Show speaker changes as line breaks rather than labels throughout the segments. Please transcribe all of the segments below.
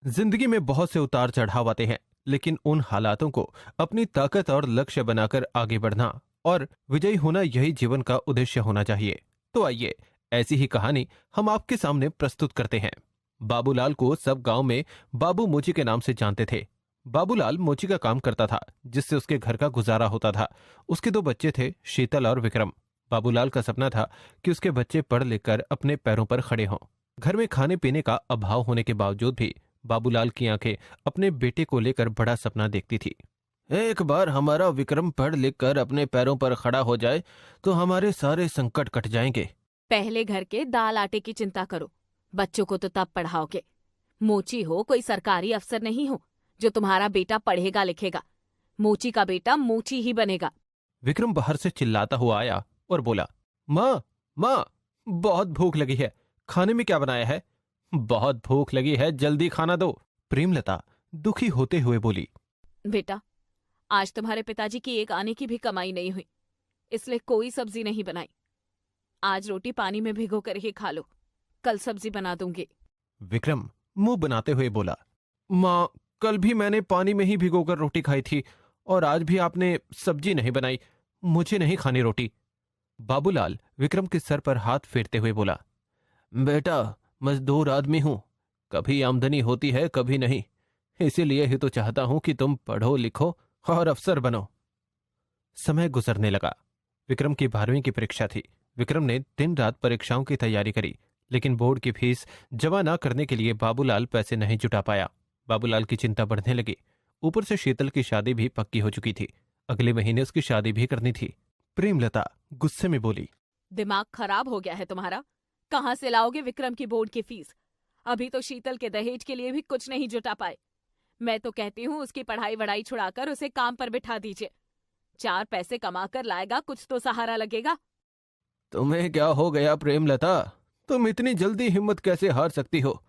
जिंदगी में बहुत से उतार चढ़ाव आते हैं, लेकिन उन हालातों को अपनी ताकत और लक्ष्य बनाकर आगे बढ़ना और विजयी होना, यही जीवन का उद्देश्य होना चाहिए। तो आइए, ऐसी ही कहानी हम आपके सामने प्रस्तुत करते हैं। बाबूलाल को सब गांव में बाबू मोची के नाम से जानते थे। बाबूलाल मोची का काम करता था, जिससे उसके घर का गुजारा होता था। उसके दो बच्चे थे, शीतल और विक्रम। बाबूलाल का सपना था कि उसके बच्चे पढ़ लिख कर अपने पैरों पर खड़े हों। घर में खाने पीने का अभाव होने के बावजूद भी बाबूलाल की आंखें अपने बेटे को लेकर बड़ा सपना देखती थी। एक बार हमारा विक्रम पढ़ लिख कर अपने पैरों पर खड़ा हो जाए तो हमारे सारे संकट कट जाएंगे।
पहले घर के दाल आटे की चिंता करो, बच्चों को तो तब पढ़ाओगे। मोची हो कोई सरकारी अफसर नहीं हो जो तुम्हारा बेटा पढ़ेगा लिखेगा। मोची का बेटा मोची ही बनेगा।
विक्रम बाहर से चिल्लाता हुआ आया और बोला, माँ, माँ, बहुत भूख लगी है, खाने में क्या बनाया है? बहुत भूख लगी है, जल्दी खाना दो। प्रेमलता दुखी होते हुए बोली,
बेटा, आज तुम्हारे पिताजी की एक आने की भी कमाई नहीं हुई, इसलिए कोई सब्जी नहीं बनाई। आज रोटी पानी में भिगो कर ही खा लो, कल सब्जी बना दूंगी।
विक्रम मुंह बनाते हुए बोला, माँ, कल भी मैंने पानी में ही भिगोकर रोटी खाई थी और आज भी आपने सब्जी नहीं बनाई। मुझे नहीं खानी रोटी। बाबूलाल विक्रम के सर पर हाथ फेरते हुए बोला, बेटा, मजदूर आदमी हूं, कभी आमदनी होती है कभी नहीं। इसीलिए ही तो चाहता हूं कि तुम पढ़ो लिखो और अफसर बनो। समय गुजरने लगा। विक्रम की 12वीं की परीक्षा थी। विक्रम ने दिन रात परीक्षाओं की तैयारी करी, लेकिन बोर्ड की फीस जमा न करने के लिए बाबूलाल पैसे नहीं जुटा पाया। बाबूलाल की चिंता बढ़ने लगी। ऊपर से शीतल की शादी भी पक्की हो चुकी थी। अगले महीने उसकी शादी भी करनी थी। प्रेमलता गुस्से में बोली,
दिमाग खराब हो गया है तुम्हारा? कहाँ से लाओगे विक्रम की बोर्ड की फीस? अभी तो शीतल के दहेज के लिए भी कुछ नहीं जुटा पाए। मैं तो कहती हूँ उसकी पढ़ाई वढ़ाई छुड़ाकर उसे काम पर बिठा दीजिए। 4 पैसे कमा कर लाएगा, कुछ तो सहारा लगेगा।
तुम्हें क्या हो गया प्रेमलता? तुम इतनी जल्दी हिम्मत कैसे हार सकती हो?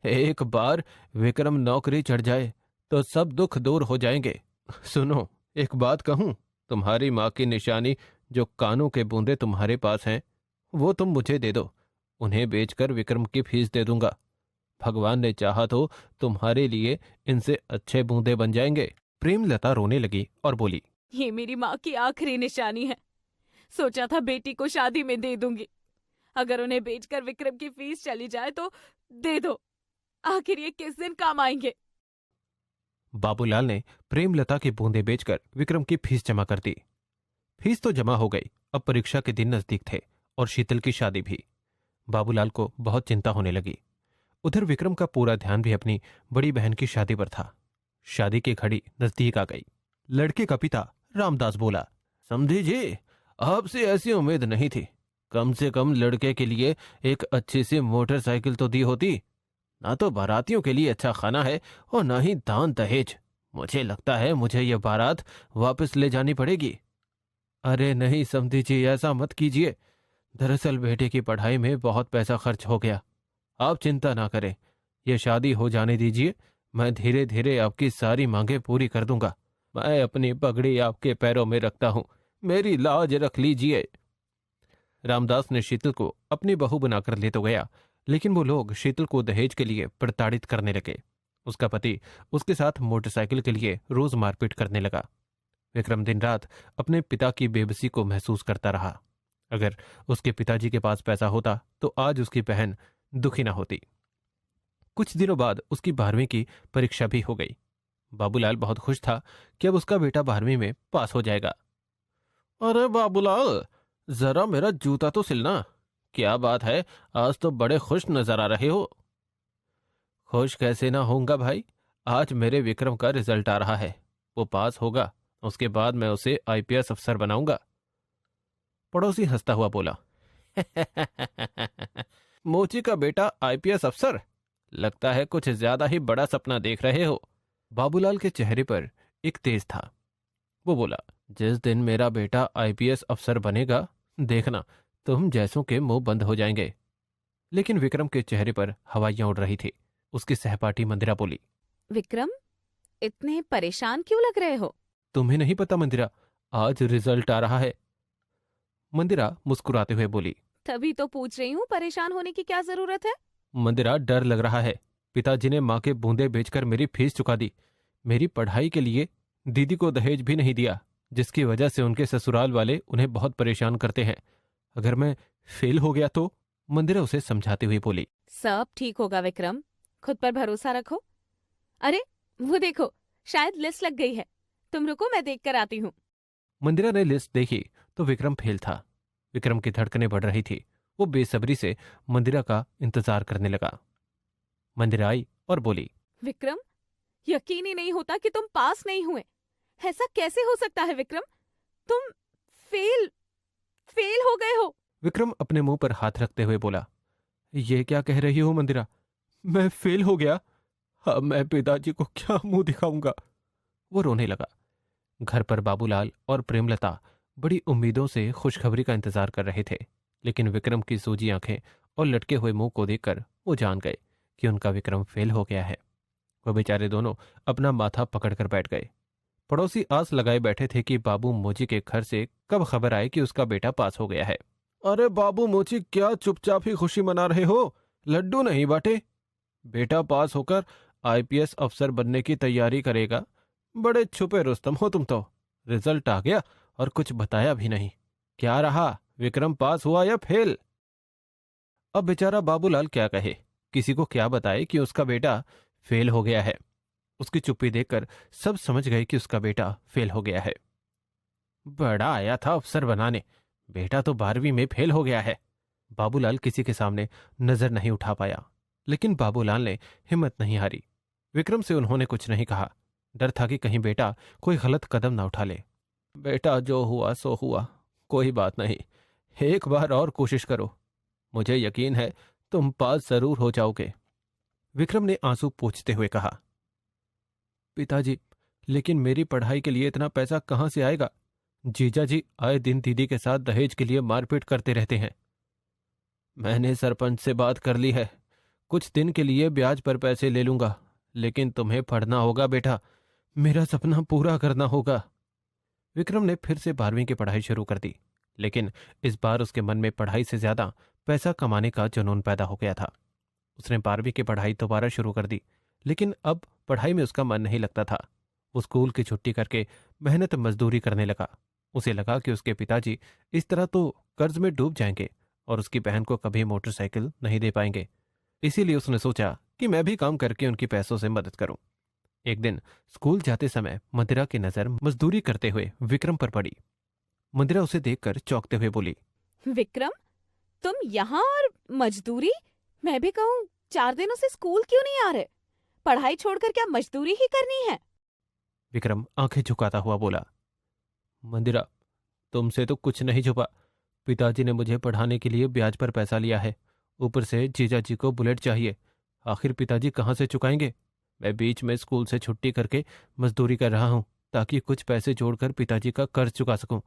एक बार विक्रम नौकरी चढ़ जाए तो सब दुख दूर हो जाएंगे। सुनो, एक बात कहूं, तुम्हारी माँ की निशानी जो कानों के बूंदे तुम्हारे पास हैं, वो तुम मुझे दे दो। उन्हें बेचकर विक्रम की फीस दे दूंगा। भगवान ने चाहा तो तुम्हारे लिए इनसे अच्छे बूंदे बन जाएंगे। प्रेमलता रोने लगी और बोली,
ये मेरी माँ की आखिरी निशानी है। सोचा था बेटी को शादी में दे दूंगी, अगर उन्हें बेचकर विक्रम की फीस चली जाए तो दे दो। आखिर ये किस दिन काम आएंगे?
बाबूलाल ने प्रेमलता की बूंदे बेचकर विक्रम की फीस जमा कर दी। फीस तो जमा हो गई। अब परीक्षा के दिन नजदीक थे और शीतल की शादी भी। बाबूलाल को बहुत चिंता होने लगी। उधर विक्रम का पूरा ध्यान भी अपनी बड़ी बहन की शादी पर था। शादी की घड़ी नजदीक आ गई। लड़के का पिता रामदास बोला, समझी जी, आपसे ऐसी उम्मीद नहीं थी। कम से कम लड़के के लिए एक अच्छी सी मोटरसाइकिल तो दी होती। ना तो बारातियों के लिए अच्छा खाना है और ना ही दान दहेज। मुझे लगता है मुझे यह बारात वापस ले जानी पड़ेगी। अरे नहीं समधी जी, ऐसा मत कीजिए। दरअसल बेटे की पढ़ाई में बहुत पैसा खर्च हो गया। आप चिंता ना करें, ये शादी हो जाने दीजिए। मैं धीरे धीरे आपकी सारी मांगें पूरी कर दूंगा। मैं अपनी पगड़ी आपके पैरों में रखता हूं, मेरी लाज रख लीजिए। रामदास ने शीतल को अपनी बहू बनाकर ले तो गया, लेकिन वो लोग शीतल को दहेज के लिए प्रताड़ित करने लगे। उसका पति उसके साथ मोटरसाइकिल के लिए रोज मारपीट करने लगा। विक्रम दिन रात अपने पिता की बेबसी को महसूस करता रहा। अगर उसके पिताजी के पास पैसा होता तो आज उसकी बहन दुखी ना होती। कुछ दिनों बाद उसकी 12वीं की परीक्षा भी हो गई। बाबूलाल बहुत खुश था कि अब उसका बेटा 12वीं में पास हो जाएगा। अरे बाबूलाल, जरा मेरा जूता तो सिलना। क्या बात है, आज तो बड़े खुश नजर आ रहे हो। खुश कैसे ना होऊंगा भाई, आज मेरे विक्रम का रिजल्ट आ रहा है। वो पास होगा, उसके बाद मैं उसे आईपीएस अफसर बनाऊंगा। पड़ोसी हंसता हुआ बोला, मोची का बेटा आईपीएस अफसर? लगता है कुछ ज्यादा ही बड़ा सपना देख रहे हो। बाबूलाल के चेहरे पर एक तेज था। वो बोला, जिस दिन मेरा बेटा आईपीएस अफसर बनेगा, देखना तुम जैसों के मुंह बंद हो जाएंगे। लेकिन विक्रम के चेहरे पर हवाइयां उड़ रही थी। उसकी सहपाठी मंदिरा बोली,
विक्रम, इतने परेशान क्यों लग रहे हो?
तुम्हें नहीं पता मंदिरा, आज रिजल्ट आ रहा है। मंदिरा मुस्कुराते हुए बोली,
तभी तो पूछ रही हूँ, परेशान होने की क्या जरूरत है?
मंदिरा, डर लग रहा है। पिताजी ने माँ के बूंदे बेचकर मेरी फीस चुका दी। मेरी पढ़ाई के लिए दीदी को दहेज भी नहीं दिया, जिसकी वजह से उनके ससुराल वाले उन्हें बहुत परेशान करते हैं। अगर मैं फेल हो गया तो? मंदिरा उसे समझाते हुए बोली।
सब ठीक होगा विक्रम, खुद पर भरोसा रखो। अरे वो देखो, शायद लिस्ट लग गई है। तुम रुको, मैं देख कर आती हूँ।
मंदिरा ने लिस्ट देखी तो विक्रम फेल था। विक्रम की धड़कनें बढ़ रही थी। वो बेसब्री से मंदिरा का इंतजार करने लगा। मंदिरा आई और बोली,
विक्रम, यकीन ही नहीं होता कि तुम पास नहीं हुए। ऐसा कैसे हो सकता है विक्रम? तुम फेल फेल हो गए हो।
विक्रम अपने मुंह पर हाथ रखते हुए बोला, ये क्या कह रही हो मंदिरा? मैं फेल हो गया? अब मैं पिताजी को क्या मुंह दिखाऊंगा? वो रोने लगा। घर पर बाबूलाल और प्रेमलता बड़ी उम्मीदों से खुशखबरी का इंतजार कर रहे थे, लेकिन विक्रम की सूजी आंखें और लटके हुए मुंह को देखकर वो जान गए कि उनका विक्रम फेल हो गया है। वो बेचारे दोनों अपना माथा पकड़कर बैठ गए। पड़ोसी आस लगाए बैठे थे कि बाबू मोची के घर से कब खबर आए कि उसका बेटा पास हो गया है। अरे बाबू मोची, क्या चुपचाप ही खुशी मना रहे हो? लड्डू नहीं बांटे? बेटा पास होकर आईपीएस अफसर बनने की तैयारी करेगा। बड़े छुपे रुस्तम हो तुम तो। रिजल्ट आ गया और कुछ बताया भी नहीं। क्या रहा, विक्रम पास हुआ या फेल? अब बेचारा बाबूलाल क्या कहे, किसी को क्या बताए कि उसका बेटा फेल हो गया है। उसकी चुप्पी देखकर सब समझ गए कि उसका बेटा फेल हो गया है। बड़ा आया था अफसर बनाने, बेटा तो 12वीं में फेल हो गया है। बाबूलाल किसी के सामने नजर नहीं उठा पाया, लेकिन बाबूलाल ने हिम्मत नहीं हारी। विक्रम से उन्होंने कुछ नहीं कहा। डर था कि कहीं बेटा कोई गलत कदम ना उठा ले। बेटा जो हुआ सो हुआ, कोई बात नहीं, एक बार और कोशिश करो। मुझे यकीन है तुम पास जरूर हो जाओगे। विक्रम ने आंसू पोंछते हुए कहा, पिताजी, लेकिन मेरी पढ़ाई के लिए इतना पैसा कहां से आएगा? जीजा जी आए दिन दीदी के साथ दहेज के लिए मारपीट करते रहते हैं। मैंने सरपंच से बात कर ली है, कुछ दिन के लिए ब्याज पर पैसे ले लूंगा, लेकिन तुम्हें पढ़ना होगा बेटा, मेरा सपना पूरा करना होगा। विक्रम ने फिर से 12वीं की पढ़ाई शुरू कर दी, लेकिन इस बार उसके मन में पढ़ाई से ज्यादा पैसा कमाने का जुनून पैदा हो गया था। उसने 12वीं की पढ़ाई दोबारा शुरू कर दी, लेकिन अब पढ़ाई में उसका मन नहीं लगता था। वो स्कूल की छुट्टी करके मेहनत मजदूरी करने लगा। उसे लगा कि उसके पिताजी इस तरह तो कर्ज में डूब जाएंगे और उसकी बहन को कभी मोटरसाइकिल नहीं दे पाएंगे। इसीलिए उसने सोचा कि मैं भी काम करके उनकी पैसों से मदद करूं। एक दिन स्कूल जाते समय मंदिरा की नजर मजदूरी करते हुए विक्रम पर पड़ी। मंदिरा उसे देखकर चौंकते हुए बोली,
विक्रम, तुम यहाँ और मजदूरी? मैं भी कहूँ 4 दिनों से स्कूल क्यों नहीं आ रहे? पढ़ाई छोड़कर क्या मजदूरी ही करनी है?
विक्रम आंखें झुकाता हुआ बोला, मंदिरा, तुमसे तो कुछ नहीं छुपा। पिताजी ने मुझे पढ़ाने के लिए ब्याज पर पैसा लिया है, ऊपर से जीजा जी को बुलेट चाहिए। आखिर पिताजी कहाँ से चुकाएंगे? मैं बीच में स्कूल से छुट्टी करके मजदूरी कर रहा हूँ, ताकि कुछ पैसे जोड़कर पिताजी का कर्ज चुका सकूं।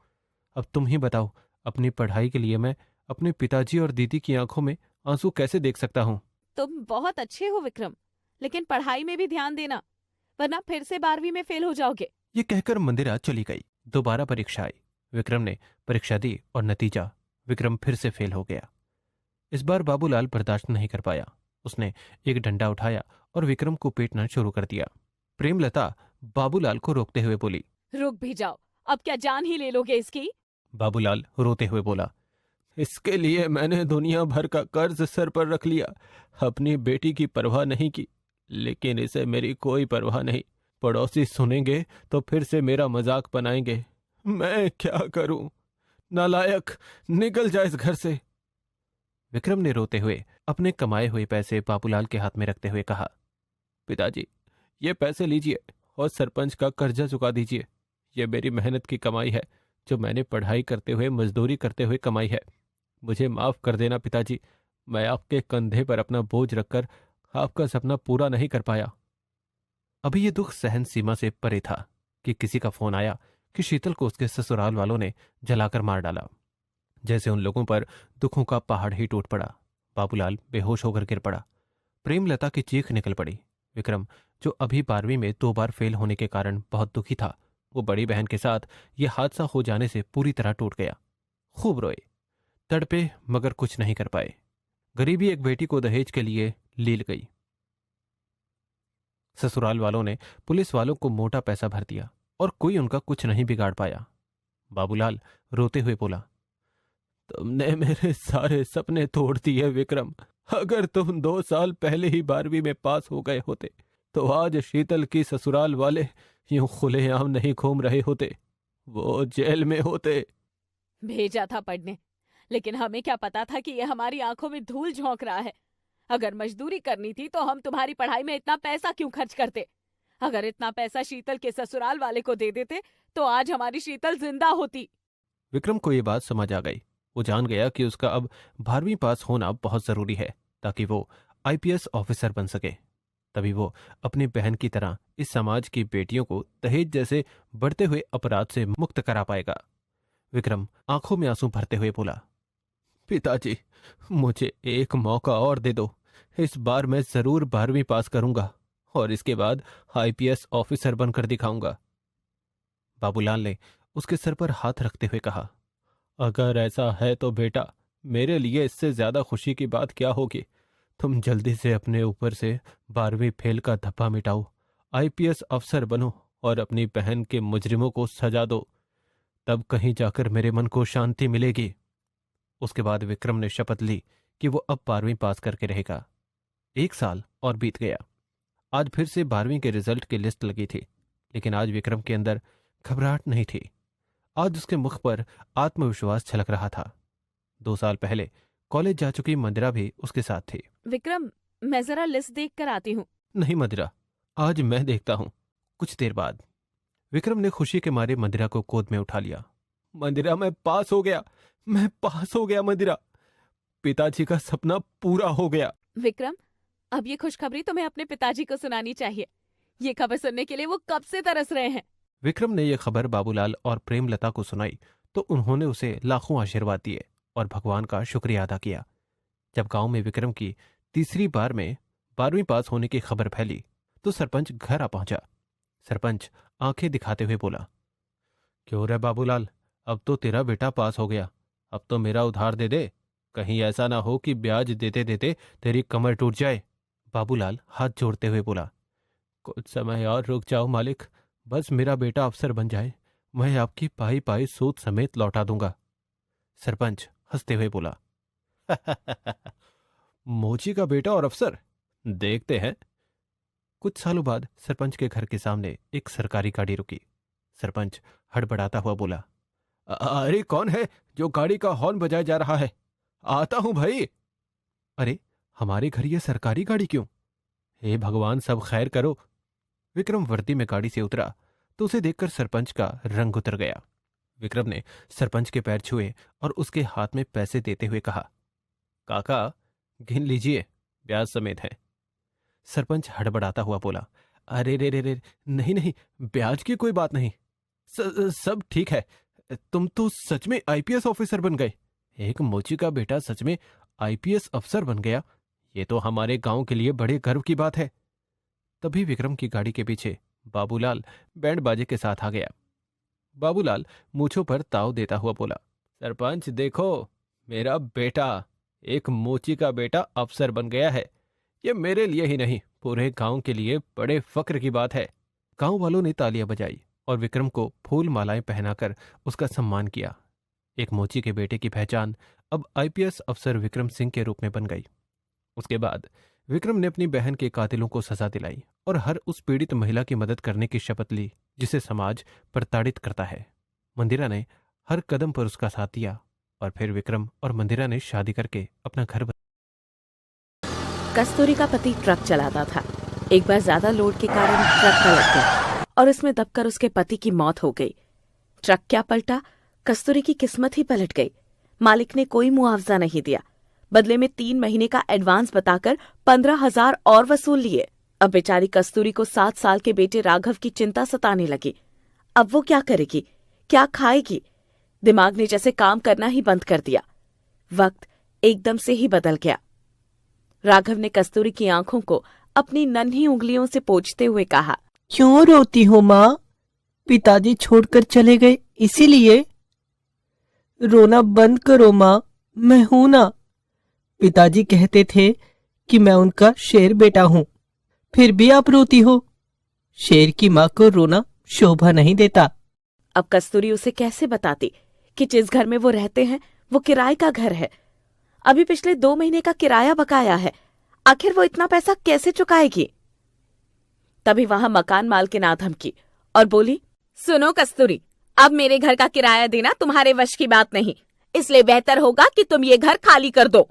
अब तुम ही बताओ, अपनी पढ़ाई के लिए मैं अपने पिताजी और दीदी की आंखों में आंसू कैसे देख सकता हूँ?
तुम बहुत अच्छे हो विक्रम, लेकिन पढ़ाई में भी ध्यान देना, वरना फिर से 12वीं में फेल हो जाओगे।
ये कहकर मंदिरा चली गई। दोबारा परीक्षा आई। विक्रम ने परीक्षा दी और नतीजा, विक्रम फिर से फेल हो गया। इस बार बाबूलाल बर्दाश्त नहीं कर पाया। उसने एक डंडा उठाया और विक्रम को पीटना शुरू कर दिया। प्रेमलता बाबूलाल को रोकते हुए बोली,
रुक भी जाओ, अब क्या जान ही ले लोगे इसकी?
बाबूलाल रोते हुए बोला, इसके लिए मैंने दुनिया भर का कर्ज सर पर रख लिया, अपनी बेटी की परवाह नहीं की, लेकिन इसे मेरी कोई परवाह नहीं। पड़ोसी सुनेंगे तो फिर से मेरा मजाक बनाएंगे। मैं क्या करूं? नालायक, निकल जा इस घर से। विक्रम ने रोते हुए अपने कमाए हुए पैसे बाबूलाल के हाथ में रखते हुए कहा, पिताजी, ये पैसे लीजिए और सरपंच का कर्जा चुका दीजिए। ये मेरी मेहनत की कमाई है, जो मैंने पढ़ाई करते हुए मजदूरी करते हुए कमाई है। मुझे माफ कर देना पिताजी, मैं आपके कंधे पर अपना बोझ रखकर आपका सपना पूरा नहीं कर पाया। अभी ये दुख सहन सीमा से परे था कि किसी का फोन आया कि शीतल को उसके ससुराल वालों ने जलाकर मार डाला। जैसे उन लोगों पर दुखों का पहाड़ ही टूट पड़ा। बाबूलाल बेहोश होकर गिर पड़ा। प्रेमलता की चीख निकल पड़ी। विक्रम, जो अभी 12वीं में 2 बार फेल होने के कारण बहुत दुखी था, वो बड़ी बहन के साथ ये हादसा हो जाने से पूरी तरह टूट गया। खूब रोए, तड़पे, मगर कुछ नहीं कर पाए। गरीबी एक बेटी को दहेज के लिए लील गई। ससुराल वालों ने पुलिस वालों को मोटा पैसा भर दिया और कोई उनका कुछ नहीं बिगाड़ पाया। बाबूलाल रोते हुए बोला, तुमने मेरे सारे सपने तोड़ दिए विक्रम। अगर तुम 2 साल पहले ही 12वीं में पास हो गए होते तो आज शीतल की ससुराल वाले यूं खुलेआम नहीं घूम रहे होते, वो जेल में होते।
भेजा था पढ़ने, लेकिन हमें क्या पता था कि ये हमारी आंखों में धूल झोंक रहा है। अगर मजदूरी करनी थी तो हम तुम्हारी पढ़ाई में इतना पैसा क्यों खर्च करते? अगर इतना पैसा शीतल के ससुराल वाले को दे देते तो आज हमारी शीतल जिंदा होती।
विक्रम को ये बात समझ आ गई। वो जान गया कि उसका अब 12वीं पास होना बहुत जरूरी है ताकि वो आईपीएस ऑफिसर बन सके। तभी वो अपनी बहन की तरह इस समाज की बेटियों को दहेज जैसे बढ़ते हुए अपराध से मुक्त करा पाएगा। विक्रम आंखों में आंसू भरते हुए बोला, पिताजी, मुझे एक मौका और दे दो। इस बार मैं जरूर 12वीं पास करूंगा और इसके बाद आईपीएस ऑफिसर बनकर दिखाऊंगा। बाबूलाल ने उसके सर पर हाथ रखते हुए कहा, अगर ऐसा है तो बेटा, मेरे लिए इससे ज्यादा खुशी की बात क्या होगी। तुम जल्दी से अपने ऊपर से 12वीं फेल का धब्बा मिटाओ, आईपीएस अफसर बनो और अपनी बहन के मुजरिमों को सजा दो। तब कहीं जाकर मेरे मन को शांति मिलेगी। उसके बाद विक्रम ने शपथ ली कि वो अब 12वीं पास करके रहेगा। 1 साल और बीत गया। आज फिर से 12वीं के रिजल्ट की लिस्ट लगी थी, लेकिन आज विक्रम के अंदर घबराहट नहीं थी। आज उसके मुख पर आत्मविश्वास छलक रहा था। 2 साल पहले कॉलेज जा चुकी मंदिरा भी उसके साथ थी।
विक्रम, मैं जरा लिस्ट देख कर आती हूँ।
नहीं मंदिरा, आज मैं देखता हूँ। कुछ देर बाद विक्रम ने खुशी के मारे मंदिरा को गोद में उठा लिया। मंदिरा, मैं पास हो गया, मैं पास हो गया मंदिरा। पिताजी का सपना पूरा हो गया।
विक्रम, अब ये खुशखबरी तुम्हें अपने पिताजी को सुनानी चाहिए। ये खबर सुनने के लिए वो कब से तरस रहे हैं।
विक्रम ने यह खबर बाबूलाल और प्रेमलता को सुनाई तो उन्होंने उसे लाखों आशीर्वाद दिए और भगवान का शुक्रिया अदा किया। जब गांव में विक्रम की तीसरी बार में 12वीं पास होने की खबर फैली तो सरपंच घर आ पहुंचा। सरपंच आंखें दिखाते हुए बोला, क्यों रे बाबूलाल, अब तो तेरा बेटा पास हो गया, अब तो मेरा उधार दे दे। कहीं ऐसा ना हो कि ब्याज देते देते तेरी कमर टूट जाए। बाबूलाल हाथ जोड़ते हुए बोला, कुछ समय और रुक जाओ मालिक, बस मेरा बेटा अफसर बन जाए, मैं आपकी पाई पाई सूद समेत लौटा दूंगा। सरपंच हंसते हुए बोला, मोची का बेटा और अफसर, देखते हैं। कुछ सालों बाद सरपंच के घर के सामने एक सरकारी गाड़ी रुकी। सरपंच हड़बड़ाता हुआ बोला, अरे कौन है जो गाड़ी का हॉर्न बजाया जा रहा है? आता हूं भाई। अरे हमारे घर ये सरकारी गाड़ी क्यों? हे भगवान, सब खैर करो। विक्रम वर्दी में गाड़ी से उतरा तो उसे देखकर सरपंच का रंग उतर गया। विक्रम ने सरपंच के पैर छुए और उसके हाथ में पैसे देते हुए कहा, काका गिन लीजिए, ब्याज समेत है। सरपंच हड़बड़ाता हुआ बोला, अरे रे रे रे, नहीं नहीं, ब्याज की कोई बात नहीं, सब ठीक है। तुम तो सच में आईपीएस ऑफिसर बन गए। एक मोची का बेटा सच में आईपीएस अफसर बन गया, ये तो हमारे गांव के लिए बड़े गर्व की बात है। तभी विक्रम की गाड़ी के पीछे बाबूलाल बैंड बाजे के साथ आ गया। बाबूलाल मूंछों पर ताव देता हुआ बोला, सरपंच देखो, मेरा बेटा, एक मोची का बेटा अफसर बन गया है। ये मेरे लिए ही नहीं, पूरे गांव के लिए बड़े फक्र की बात है। गांव वालों ने तालियां बजाई और विक्रम को फूल मालाएं पहनाकर उसका सम्मान किया। एक मोची के बेटे की पहचान अब आईपीएस अफसर विक्रम सिंह के रूप में बन गई। उसके बाद विक्रम ने अपनी बहन के कातिलों को सजा दिलाई और हर उस पीड़ित महिला की मदद करने की शपथ ली जिसे समाज प्रताड़ित करता है। मंदिरा ने हर कदम पर उसका साथ दिया और फिर विक्रम और मंदिरा ने शादी करके अपना घर
कस्तूरी का पति ट्रक चलाता था। एक बार ज्यादा लोड के कारण ट्रक पलट गया और उसमें दबकर उसके पति की मौत हो गई। ट्रक क्या पलटा, कस्तूरी की किस्मत ही पलट गई। मालिक ने कोई मुआवजा नहीं दिया, बदले में 3 महीने का एडवांस बताकर 15,000 और वसूल लिए। अब बेचारी कस्तूरी को 7 साल के बेटे राघव की चिंता सताने लगी। अब वो क्या करेगी, क्या खाएगी? दिमाग ने जैसे काम करना ही बंद कर दिया। वक्त एकदम से ही बदल गया। राघव ने कस्तूरी की आंखों को अपनी नन्ही उंगलियों से पोंछते हुए कहा,
क्यों रोती हो माँ? पिताजी छोड़कर चले गए इसीलिए? रोना बंद करो माँ, मैं हूं ना। पिताजी कहते थे कि मैं उनका शेर बेटा हूं, फिर भी आप रोती हो। शेर की माँ को रोना शोभा नहीं देता।
अब कस्तूरी उसे कैसे बताती कि जिस घर में वो रहते हैं वो किराए का घर है। अभी पिछले 2 महीने का किराया बकाया है। आखिर वो इतना पैसा कैसे चुकाएगी? तभी वहां मकान मालकिन आ धमकी और बोली, सुनो कस्तूरी, अब मेरे घर का किराया देना तुम्हारे वश की बात नहीं, इसलिए बेहतर होगा कि तुम ये घर खाली कर दो।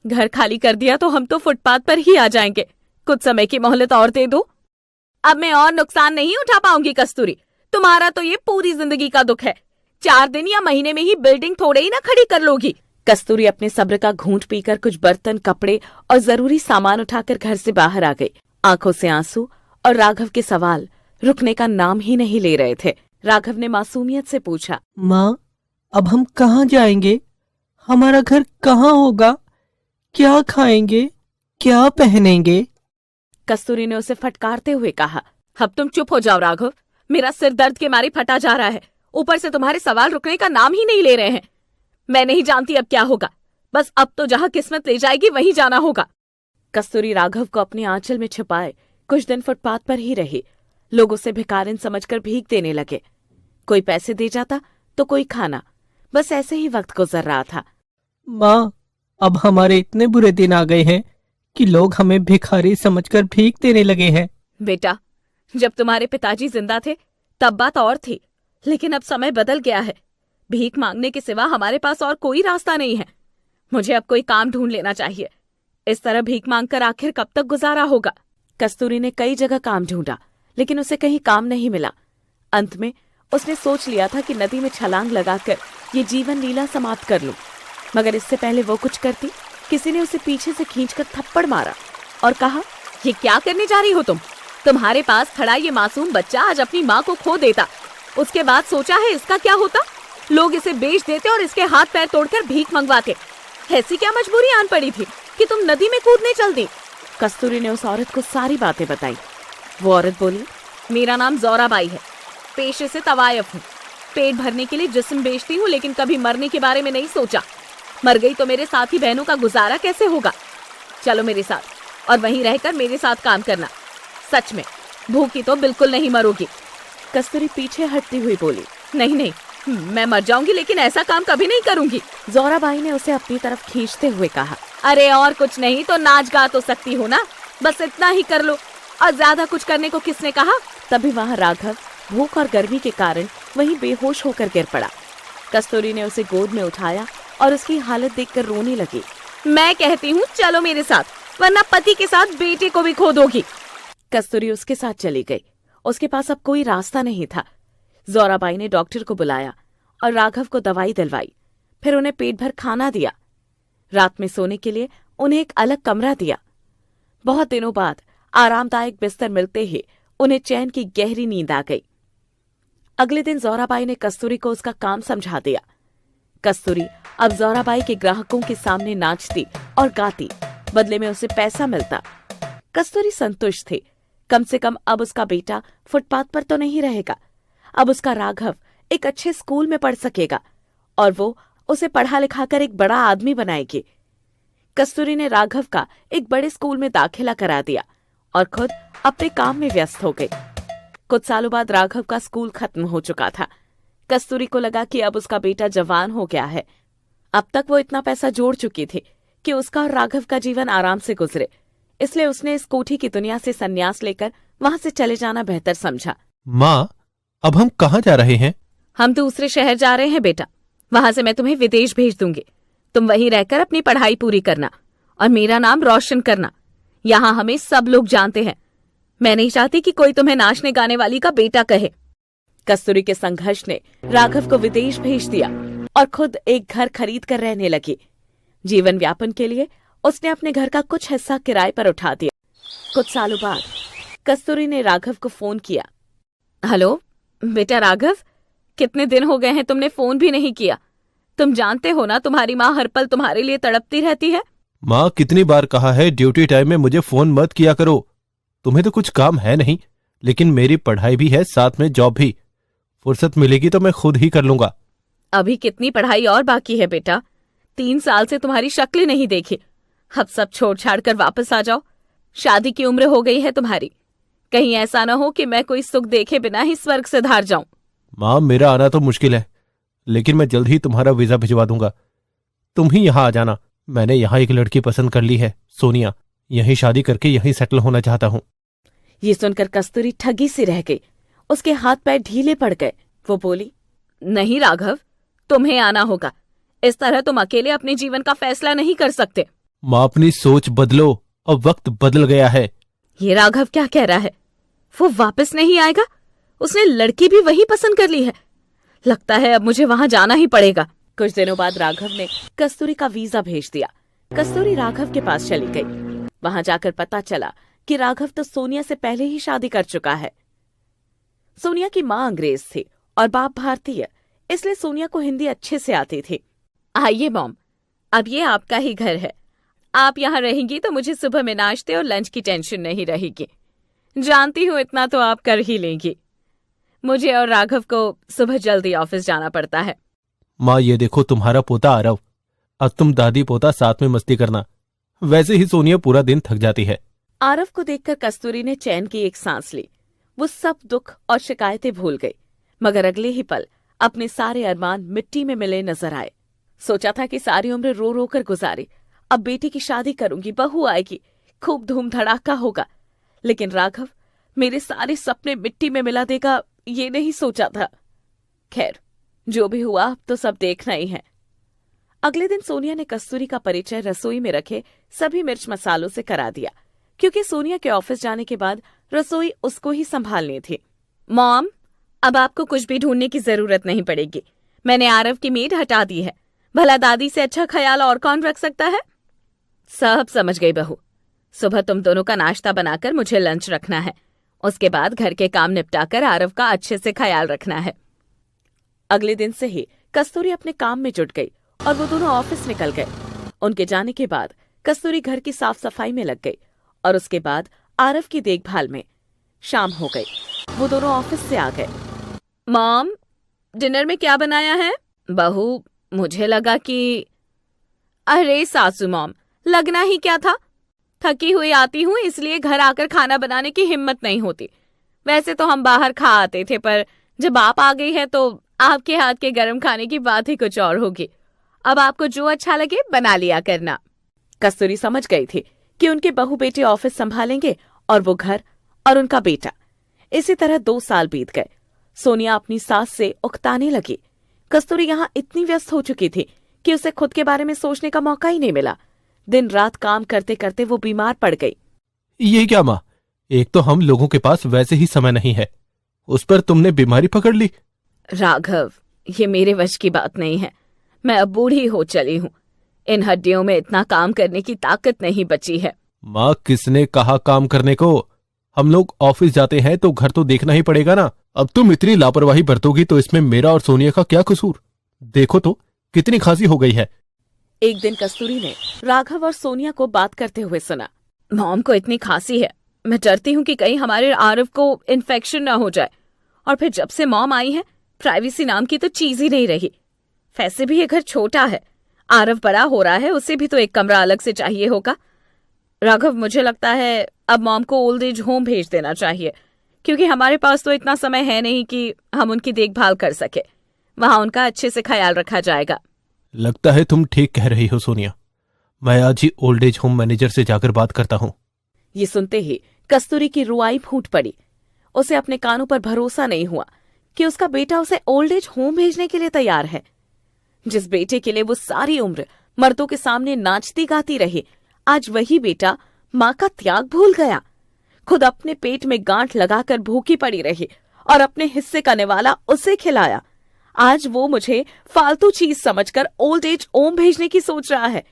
घर खाली कर दिया तो हम तो फुटपाथ पर ही आ जाएंगे। कुछ समय की मोहलत और दे दो। अब मैं और नुकसान नहीं उठा पाऊंगी कस्तूरी। तुम्हारा तो ये पूरी जिंदगी का दुख है। 4 दिन या महीने में ही बिल्डिंग थोड़े ही ना खड़ी कर लोगी। कस्तूरी अपने सब्र का घूंट पीकर कुछ बर्तन, कपड़े और जरूरी सामान उठाकर घर से बाहर आ गई। आंखों से आंसू और राघव के सवाल रुकने का नाम ही नहीं ले रहे थे। राघव ने मासूमियत से पूछा,
माँ, अब हम कहाँ जाएंगे? हमारा घर कहाँ होगा? क्या खाएंगे? क्या पहनेंगे?
कस्तूरी ने उसे फटकारते हुए कहा, अब तुम चुप हो जाओ राघव। मेरा सिर दर्द के मारे फटा जा रहा है। ऊपर से तुम्हारे सवाल रुकने का नाम ही नहीं ले रहे हैं। मैं नहीं जानती अब क्या होगा। बस अब तो जहाँ किस्मत ले जाएगी वहीं जाना होगा। कस्तूरी राघव को अपने आंचल में छिपाए कुछ दिन फुटपाथ पर ही रही। लोग उसे भिखारिन समझकर भीख देने लगे। कोई पैसे दे जाता तो कोई खाना। बस ऐसे ही वक्त गुजर रहा था।
माँ, अब हमारे इतने बुरे दिन आ गए हैं कि लोग हमें भिखारी समझकर भीख देने लगे हैं।
बेटा, जब तुम्हारे पिताजी जिंदा थे तब बात और थी, लेकिन अब समय बदल गया है। भीख मांगने के सिवा हमारे पास और कोई रास्ता नहीं है। मुझे अब कोई काम ढूंढ लेना चाहिए। इस तरह भीख मांगकर आखिर कब तक गुजारा होगा? कस्तूरी ने कई जगह काम ढूंढा, लेकिन उसे कहीं काम नहीं मिला। अंत में उसने सोच लिया था कि नदी में छलांग लगाकर ये जीवन लीला समाप्त कर लूं। मगर इससे पहले वो कुछ करती, किसी ने उसे पीछे से खींचकर थप्पड़ मारा और कहा, ये क्या करने जा रही हो तुम? तुम्हारे पास खड़ा ये मासूम बच्चा आज अपनी माँ को खो देता, उसके बाद सोचा है इसका क्या होता? लोग इसे बेच देते और इसके हाथ पैर तोड़कर भीख मंगवाते। ऐसी क्या मजबूरी आन पड़ी थी कि तुम नदी में कूदने चल दी? कस्तूरी ने उस औरत को सारी बातें बताई। वो औरत बोली, मेरा नाम ज़ौराबाई है, पेशे से तवायफ हूँ। पेट भरने के लिए जिस्म बेचती हूँ, लेकिन कभी मरने के बारे में नहीं सोचा। मर गई तो मेरे साथी बहनों का गुजारा कैसे होगा? चलो मेरे साथ और वहीं रहकर मेरे साथ काम करना। सच में भूखी तो बिल्कुल नहीं मरोगी। कस्तूरी पीछे हटती हुई बोली, नहीं नहीं, मैं मर जाऊंगी, लेकिन ऐसा काम कभी नहीं करूंगी। ज़ौराबाई ने उसे अपनी तरफ खींचते हुए कहा, अरे और कुछ नहीं तो नाच गा तो सकती हो ना, बस इतना ही कर लो। और ज्यादा कुछ करने को किसने कहा? तभी वहाँ राघव भूख और गर्मी के कारण वहीं बेहोश होकर गिर पड़ा। कस्तूरी ने उसे गोद में उठाया और उसकी हालत देखकर रोने लगी। मैं कहती हूँ चलो मेरे साथ, वरना पति के साथ बेटे को भी खो दोगी। कस्तूरी उसके साथ चली गई। उसके पास अब कोई रास्ता नहीं था। ज़ौराबाई ने डॉक्टर को बुलाया और राघव को दवाई दिलवाई। फिर उन्हें पेट भर खाना दिया। रात में सोने के लिए उन्हें एक अलग कमरा दिया। बहुत दिनों बाद आरामदायक बिस्तर मिलते ही उन्हें चैन की गहरी नींद आ गई। अगले दिन ज़ौराबाई ने कस्तूरी को उसका काम समझा दिया। कस्तूरी अब ज़ौराबाई के ग्राहकों के सामने नाचती और गाती, बदले में उसे पैसा मिलता। कस्तूरी संतुष्ट थी। कम से कम अब उसका बेटा फुटपाथ पर तो नहीं रहेगा। अब उसका राघव एक अच्छे स्कूल में पढ़ सकेगा और वो उसे पढ़ा लिखाकर एक बड़ा आदमी बनाएगी। कस्तूरी ने राघव का एक बड़े स्कूल में दाखिला करा दिया और खुद अपने काम में व्यस्त हो गई। कुछ सालों बाद राघव का स्कूल खत्म हो चुका था। कस्तूरी को लगा कि अब उसका बेटा जवान हो गया है। अब तक वो इतना पैसा जोड़ चुकी थी कि उसका और राघव का जीवन आराम से गुजरे। इसलिए उसने इस कोठी की दुनिया से संन्यास लेकर वहां से चले जाना बेहतर समझा।
माँ, अब हम कहाँ जा रहे हैं?
हम दूसरे शहर जा रहे हैं बेटा। वहां से मैं तुम्हें विदेश भेज दूंगी। तुम वहीं रहकर अपनी पढ़ाई पूरी करना और मेरा नाम रोशन करना। यहाँ हमें सब लोग जानते हैं। मैं नहीं चाहती कि कोई तुम्हें नाचने गाने वाली का बेटा कहे। कस्तूरी के संघर्ष ने राघव को विदेश भेज दिया और खुद एक घर खरीद कर रहने लगी। जीवन व्यापन के लिए उसने अपने घर का कुछ हिस्सा किराए पर उठा दिया। कुछ सालों बाद कस्तूरी ने राघव को फोन किया। हेलो बेटा राघव, कितने दिन हो गए हैं तुमने फोन भी नहीं किया। तुम जानते हो ना तुम्हारी माँ हर पल तुम्हारे लिए तड़पती रहती है।
माँ, कितनी बार कहा है ड्यूटी टाइम में मुझे फोन मत किया करो। तुम्हें तो कुछ काम है नहीं, लेकिन मेरी पढ़ाई भी है, साथ में जॉब भी। फुर्सत मिलेगी तो मैं खुद ही कर लूंगा।
अभी कितनी पढ़ाई और बाकी है बेटा? 3 साल से तुम्हारी शक्ल ही नहीं देखी। अब सब छोड़ छाड़ कर वापस आ जाओ। शादी की उम्र हो गई है तुम्हारी। कहीं ऐसा न हो कि मैं कोई सुख देखे बिना ही स्वर्ग से धार जाऊं।
माँ, मेरा आना तो मुश्किल है, लेकिन मैं जल्द ही तुम्हारा वीजा भिजवा दूंगा। तुम ही यहाँ आ जाना। मैंने यहाँ एक लड़की पसंद कर ली है, सोनिया। यहीं शादी करके यहीं सेटल होना चाहता हूँ।
ये सुनकर कस्तूरी ठगी सी रह गई। उसके हाथ पैर ढीले पड़ गए। वो बोली, नहीं राघव, तुम्हें आना होगा। इस तरह तुम अकेले अपने जीवन का फैसला नहीं कर सकते।
माँ, अपनी सोच बदलो, अब वक्त बदल गया है।
ये राघव क्या कह रहा है? वो वापस नहीं आएगा? उसने लड़की भी वही पसंद कर ली है। लगता है अब मुझे वहां जाना ही पड़ेगा। कुछ दिनों बाद राघव ने कस्तूरी का वीजा भेज दिया। कस्तूरी राघव के पास चली गई। वहां जाकर पता चला कि राघव तो सोनिया से पहले ही शादी कर चुका है। सोनिया की माँ अंग्रेज थी और बाप भारतीय, इसलिए सोनिया को हिंदी अच्छे से आती थी। आइए मॉम, अब ये आपका ही घर है। आप यहाँ रहेंगी तो मुझे सुबह में नाश्ते और लंच की टेंशन नहीं रहेगी। जानती हूँ इतना तो आप कर ही लेंगी। मुझे और राघव को सुबह जल्दी ऑफिस जाना पड़ता है।
माँ, ये देखो तुम्हारा पोता आरव। अब तुम दादी पोता साथ में मस्ती करना। वैसे ही सोनिया पूरा दिन थक जाती है।
आरव को देखकर कस्तूरी ने चैन की एक सांस ली। वो सब दुख और शिकायतें भूल गई, मगर अगले ही पल अपने सारे अरमान मिट्टी में मिले नजर आए। सोचा था कि सारी उम्र रो रो कर गुजारी, अब बेटी की शादी करूंगी, बहू आएगी, खूब धूम धड़ाका होगा। लेकिन राघव मेरे सारे सपने मिट्टी में मिला देगा, ये नहीं सोचा था। खैर, जो भी हुआ अब तो सब देखना ही है। अगले दिन सोनिया ने कस्तूरी का परिचय रसोई में रखे सभी मिर्च मसालों से करा दिया, क्योंकि सोनिया के ऑफिस जाने के बाद रसोई उसको ही संभालनी थी। मॉम, अब आपको कुछ भी ढूंढने की जरूरत नहीं पड़ेगी। मैंने आरव की मेड हटा दी है। भला दादी से अच्छा ख्याल और कौन रख सकता है? सब समझ गई बहू। सुबह तुम दोनों का नाश्ता बनाकर मुझे लंच रखना है। उसके बाद घर के काम निपटाकर आरव का अच्छे से ख्याल रखना है। अगले दिन से ही कस्तूरी अपने काम में जुट गई और वो दोनों ऑफिस निकल गए। उनके जाने के बाद कस्तूरी घर की साफ सफाई में लग गई और उसके बाद आरव की देखभाल में। शाम हो गई, वो दोनों ऑफिस से आ गए। मॉम, डिनर में क्या बनाया है? बहू, मुझे लगा कि... अरे सासू मॉम, लगना ही क्या था। थकी हुई आती हूँ इसलिए घर आकर खाना बनाने की हिम्मत नहीं होती। वैसे तो हम बाहर खा आते थे, पर जब आप आ गई है तो आपके हाथ के गरम खाने की बात ही कुछ और होगी। अब आपको जो अच्छा लगे बना लिया करना। कस्तूरी समझ गई थी कि उनके बहू बेटे ऑफिस संभालेंगे और वो घर और उनका बेटा। इसी तरह 2 साल बीत गए। सोनिया अपनी सास से उकताने लगी। कस्तूरी यहाँ इतनी व्यस्त हो चुकी थी कि उसे खुद के बारे में सोचने का मौका ही नहीं मिला। दिन रात काम करते करते वो बीमार पड़ गई।
ये क्या माँ, एक तो हम लोगों के पास वैसे ही समय नहीं है, उस पर तुमने बीमारी पकड़ ली।
राघव, ये मेरे वश की बात नहीं है। मैं अब बूढ़ी हो चली हूँ। इन हड्डियों में इतना काम करने की ताकत नहीं बची है।
माँ, किसने कहा काम करने को? हम लोग ऑफिस जाते हैं तो घर तो देखना ही पड़ेगा ना। अब तुम इतनी लापरवाही बरतोगी तो इसमें मेरा और सोनिया का क्या कसूर? देखो तो कितनी खांसी हो गई है।
एक दिन कस्तूरी ने राघव और सोनिया को बात करते हुए सुना। मॉम को इतनी खांसी है, मैं डरती हूँ कि कहीं हमारे आरव को इन्फेक्शन न हो जाए। और फिर जब से मॉम आई है, प्राइवेसी नाम की तो चीज ही नहीं रही। वैसे भी ये घर छोटा है, आरव बड़ा हो रहा है, उसे भी तो एक कमरा अलग से चाहिए होगा। राघव, मुझे लगता है अब मॉम को ओल्ड एज होम भेज देना चाहिए, क्योंकि हमारे पास तो इतना समय है नहीं कि हम उनकी देखभाल कर सके। वहां उनका अच्छे से ख्याल रखा जाएगा।
लगता है तुम ठीक कह रही हो सोनिया। मैं आज ही ओल्ड एज होम मैनेजर से जाकर बात करता हूँ।
ये सुनते ही कस्तूरी की रुआई फूट पड़ी। उसे अपने कानों पर भरोसा नहीं हुआ कि उसका बेटा उसे ओल्ड एज होम भेजने के लिए तैयार है। जिस बेटे के लिए वो सारी उम्र मर्दों के सामने नाचती गाती रही, आज वही बेटा माँ का त्याग भूल गया। खुद अपने पेट में गांठ लगाकर भूखी पड़ी रही और अपने हिस्से का निवाला उसे खिलाया। आज वो मुझे फालतू चीज समझकर ओल्ड एज होम भेजने की सोच रहा है।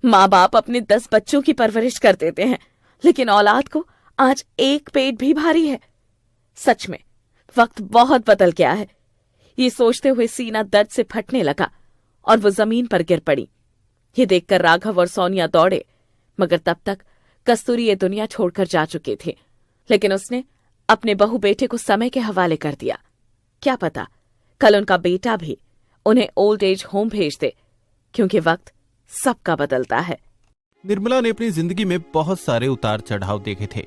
माँ बाप अपने 10 बच्चों की परवरिश कर देते हैं, लेकिन औलाद को आज एक पेट भी भारी है। सच में वक्त बहुत बदल गया है। ये सोचते हुए सीना दर्द से फटने लगा और वो जमीन पर गिर पड़ी। ये देखकर राघव और सोनिया दौड़े, मगर तब तक कस्तूरी ये दुनिया छोड़कर जा चुकी थी। लेकिन उसने अपने बहू बेटे को समय के हवाले कर दिया। क्या पता कल उनका बेटा भी उन्हें ओल्ड एज होम भेज दे, क्योंकि वक्त सबका बदलता है।
निर्मला ने अपनी जिंदगी में बहुत सारे उतार चढ़ाव देखे थे,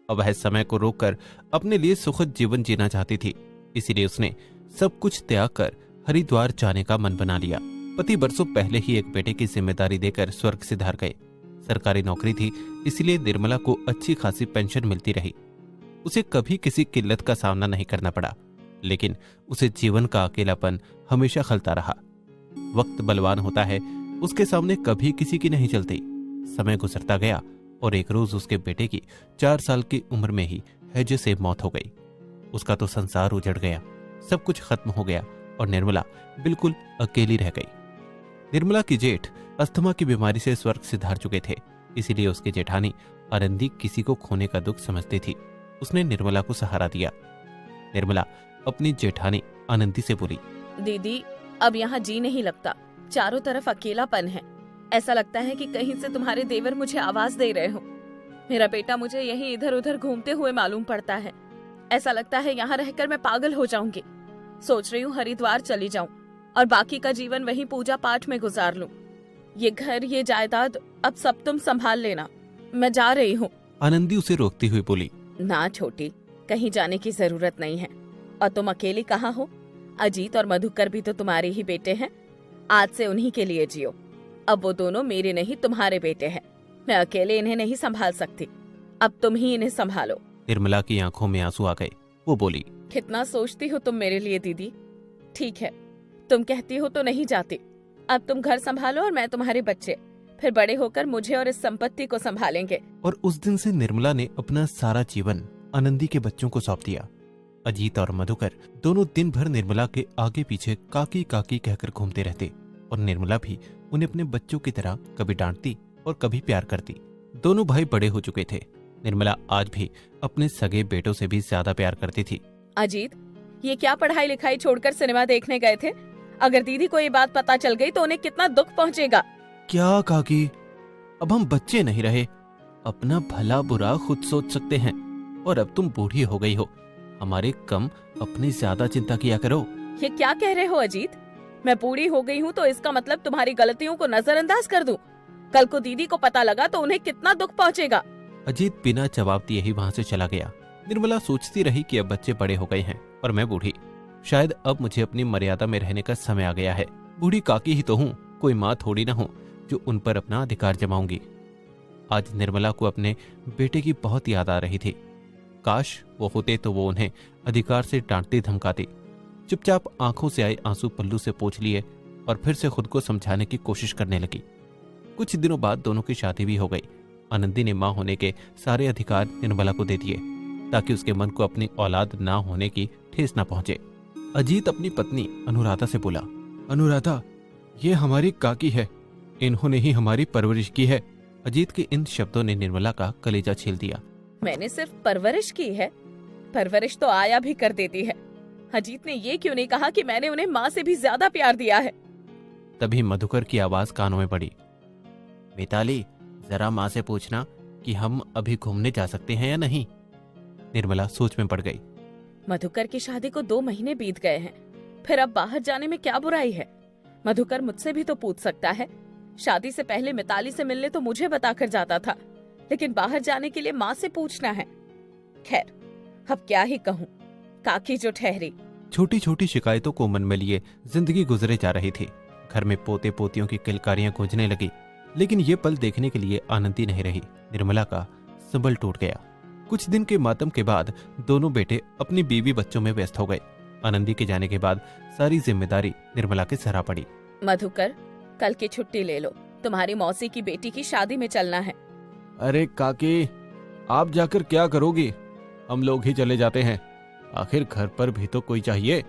अब वह समय को रोककर अपने लिए सुखद जीवन जीना चाहती थी। इसीलिए उसने सब कुछ त्याग कर हरिद्वार जाने का मन बना लिया। पति बरसों पहले ही एक बेटे की जिम्मेदारी देकर स्वर्ग सिधार गए। सरकारी नौकरी थी, इसलिए निर्मला को अच्छी खासी पेंशन मिलती रही। उसे कभी किसी किल्लत का सामना नहीं करना पड़ा, लेकिन उसे जीवन का अकेलापन हमेशा खलता रहा। वक्त बलवान होता है, उसके सामने कभी किसी की नहीं चलती। समय गुजरता गया और एक रोज उसके बेटे की 4 साल की उम्र में ही हैजे से मौत हो गई। उसका तो संसार उजड़ गया, सब कुछ खत्म हो गया और निर्मला बिल्कुल अकेली रह गई। निर्मला की जेठ अस्थमा की बीमारी से स्वर्ग सिधार चुके थे, इसीलिए उसकी जेठानी आनंदी किसी को खोने का दुख समझती थी। उसने निर्मला को सहारा दिया। निर्मला अपनी जेठानी आनंदी से बोली,
दीदी अब यहाँ जी नहीं लगता, चारों तरफ अकेलापन है। ऐसा लगता है कि कहीं से तुम्हारे देवर मुझे आवाज दे रहे हो। मेरा बेटा मुझे यहीं इधर उधर घूमते हुए मालूम पड़ता है। ऐसा लगता है यहाँ रहकर मैं पागल हो जाऊंगी। सोच रही हूँ हरिद्वार चली जाऊं और बाकी का जीवन वहीं पूजा पाठ में गुजार लूं। ये घर, ये जायदाद अब सब तुम संभाल लेना, मैं जा रही हूँ।
आनंदी उसे रोकती हुई बोली,
ना छोटी, कहीं जाने की जरूरत नहीं है। और तुम अकेली कहाँ हो? अजीत और मधुकर भी तो तुम्हारे ही बेटे हैं। आज से उन्हीं के लिए जियो। अब वो दोनों मेरे नहीं तुम्हारे बेटे हैं। मैं अकेले इन्हें नहीं संभाल सकती, अब तुम ही इन्हें संभालो।
निर्मला की आंखों में आंसू आ गए। वो बोली,
कितना सोचती हो तुम मेरे लिए दीदी। ठीक है, तुम कहती हो तो नहीं जाती। अब तुम घर संभालो और मैं तुम्हारे बच्चे, फिर बड़े होकर मुझे और इस संपत्ति को संभालेंगे।
और उस दिन से निर्मला ने अपना सारा जीवन आनंदी के बच्चों को सौंप दिया। अजीत और मधुकर दोनों दिन भर निर्मला के आगे पीछे काकी काकी कहकर घूमते रहते और निर्मला भी उन्हें अपने बच्चों की तरह कभी डांटती और कभी प्यार करती। दोनों भाई बड़े हो चुके थे। निर्मला आज भी अपने सगे बेटों से भी ज्यादा प्यार करती थी।
अजीत, ये क्या पढ़ाई लिखाई छोड़कर सिनेमा देखने गए थे? अगर दीदी को ये बात पता चल गई तो उन्हें कितना दुख पहुंचेगा।
क्या काकी, अब हम बच्चे नहीं रहे, अपना भला बुरा खुद सोच सकते हैं। और अब तुम बूढ़ी हो गई हो, हमारे कम अपनी ज्यादा चिंता किया करो।
ये क्या कह रहे हो अजीत? मैं बूढ़ी हो गई हूँ तो इसका मतलब तुम्हारी गलतियों को नजरअंदाज कर दूं? कल को दीदी को पता लगा तो उन्हें कितना दुख पहुंचेगा।
अजीत बिना जवाब दिए ही वहां से चला गया। निर्मला सोचती रही कि अब बच्चे बड़े हो गए हैं और मैं बूढ़ी, शायद अब मुझे अपनी मर्यादा में रहने का समय आ गया है। बूढ़ी काकी ही तो हूँ, कोई माँ थोड़ी ना हूँ जो उन पर अपना अधिकार जमाऊंगी। आज निर्मला को अपने बेटे की बहुत याद आ रही थी। काश वो होते तो वो उन्हें अधिकार से डांटती धमकाती। चुपचाप आंखों से आए आंसू पल्लू से पोंछ लिए और फिर से खुद को समझाने की कोशिश करने लगी। कुछ दिनों बाद दोनों की शादी भी हो गई। आनंदी ने मां होने के सारे अधिकार निर्मला को दे दिए ताकि उसके मन को अपनी औलाद ना होने की ठेस ना पहुंचे। अजीत अपनी पत्नी अनुराधा से बोला, अनुराधा, ये हमारी काकी है, इन्होंने ही हमारी परवरिश की है। अजीत के इन शब्दों ने निर्मला का कलेजा छील दिया।
मैंने सिर्फ परवरिश की है? परवरिश तो आया भी कर देती है। अजीत ने ये क्यों नहीं कहा कि मैंने उन्हें माँ से भी ज्यादा प्यार दिया है?
तभी मधुकर की आवाज कानों में पड़ी, मिताली, जरा माँ से पूछना कि हम अभी घूमने जा सकते हैं या नहीं। निर्मला सोच में पड़ गई।
मधुकर की शादी को 2 महीने बीत गए हैं, फिर अब बाहर जाने में क्या बुराई है? मधुकर मुझसे भी तो पूछ सकता है। शादी से पहले मिताली से मिलने तो मुझे बताकर जाता था, लेकिन बाहर जाने के लिए माँ से पूछना है। खैर, अब क्या ही कहूँ, काकी जो ठहरी।
छोटी छोटी शिकायतों को मन में लिए जिंदगी गुजरे जा रही थी। घर में पोते पोतियों की किलकारियां गूंजने लगी, लेकिन ये पल देखने के लिए आनंदी नहीं रही। निर्मला का संबल टूट गया। कुछ दिन के मातम के बाद दोनों बेटे अपनी बीवी बच्चों में व्यस्त हो गए। आनंदी के जाने के बाद सारी जिम्मेदारी निर्मला के सर आ पड़ी।
मधुकर, कल की छुट्टी ले लो, तुम्हारी मौसी की बेटी की शादी में चलना है।
अरे काकी, आप जाकर क्या करोगी? हम लोग ही चले जाते हैं, आखिर घर पर भी तो कोई चाहिए।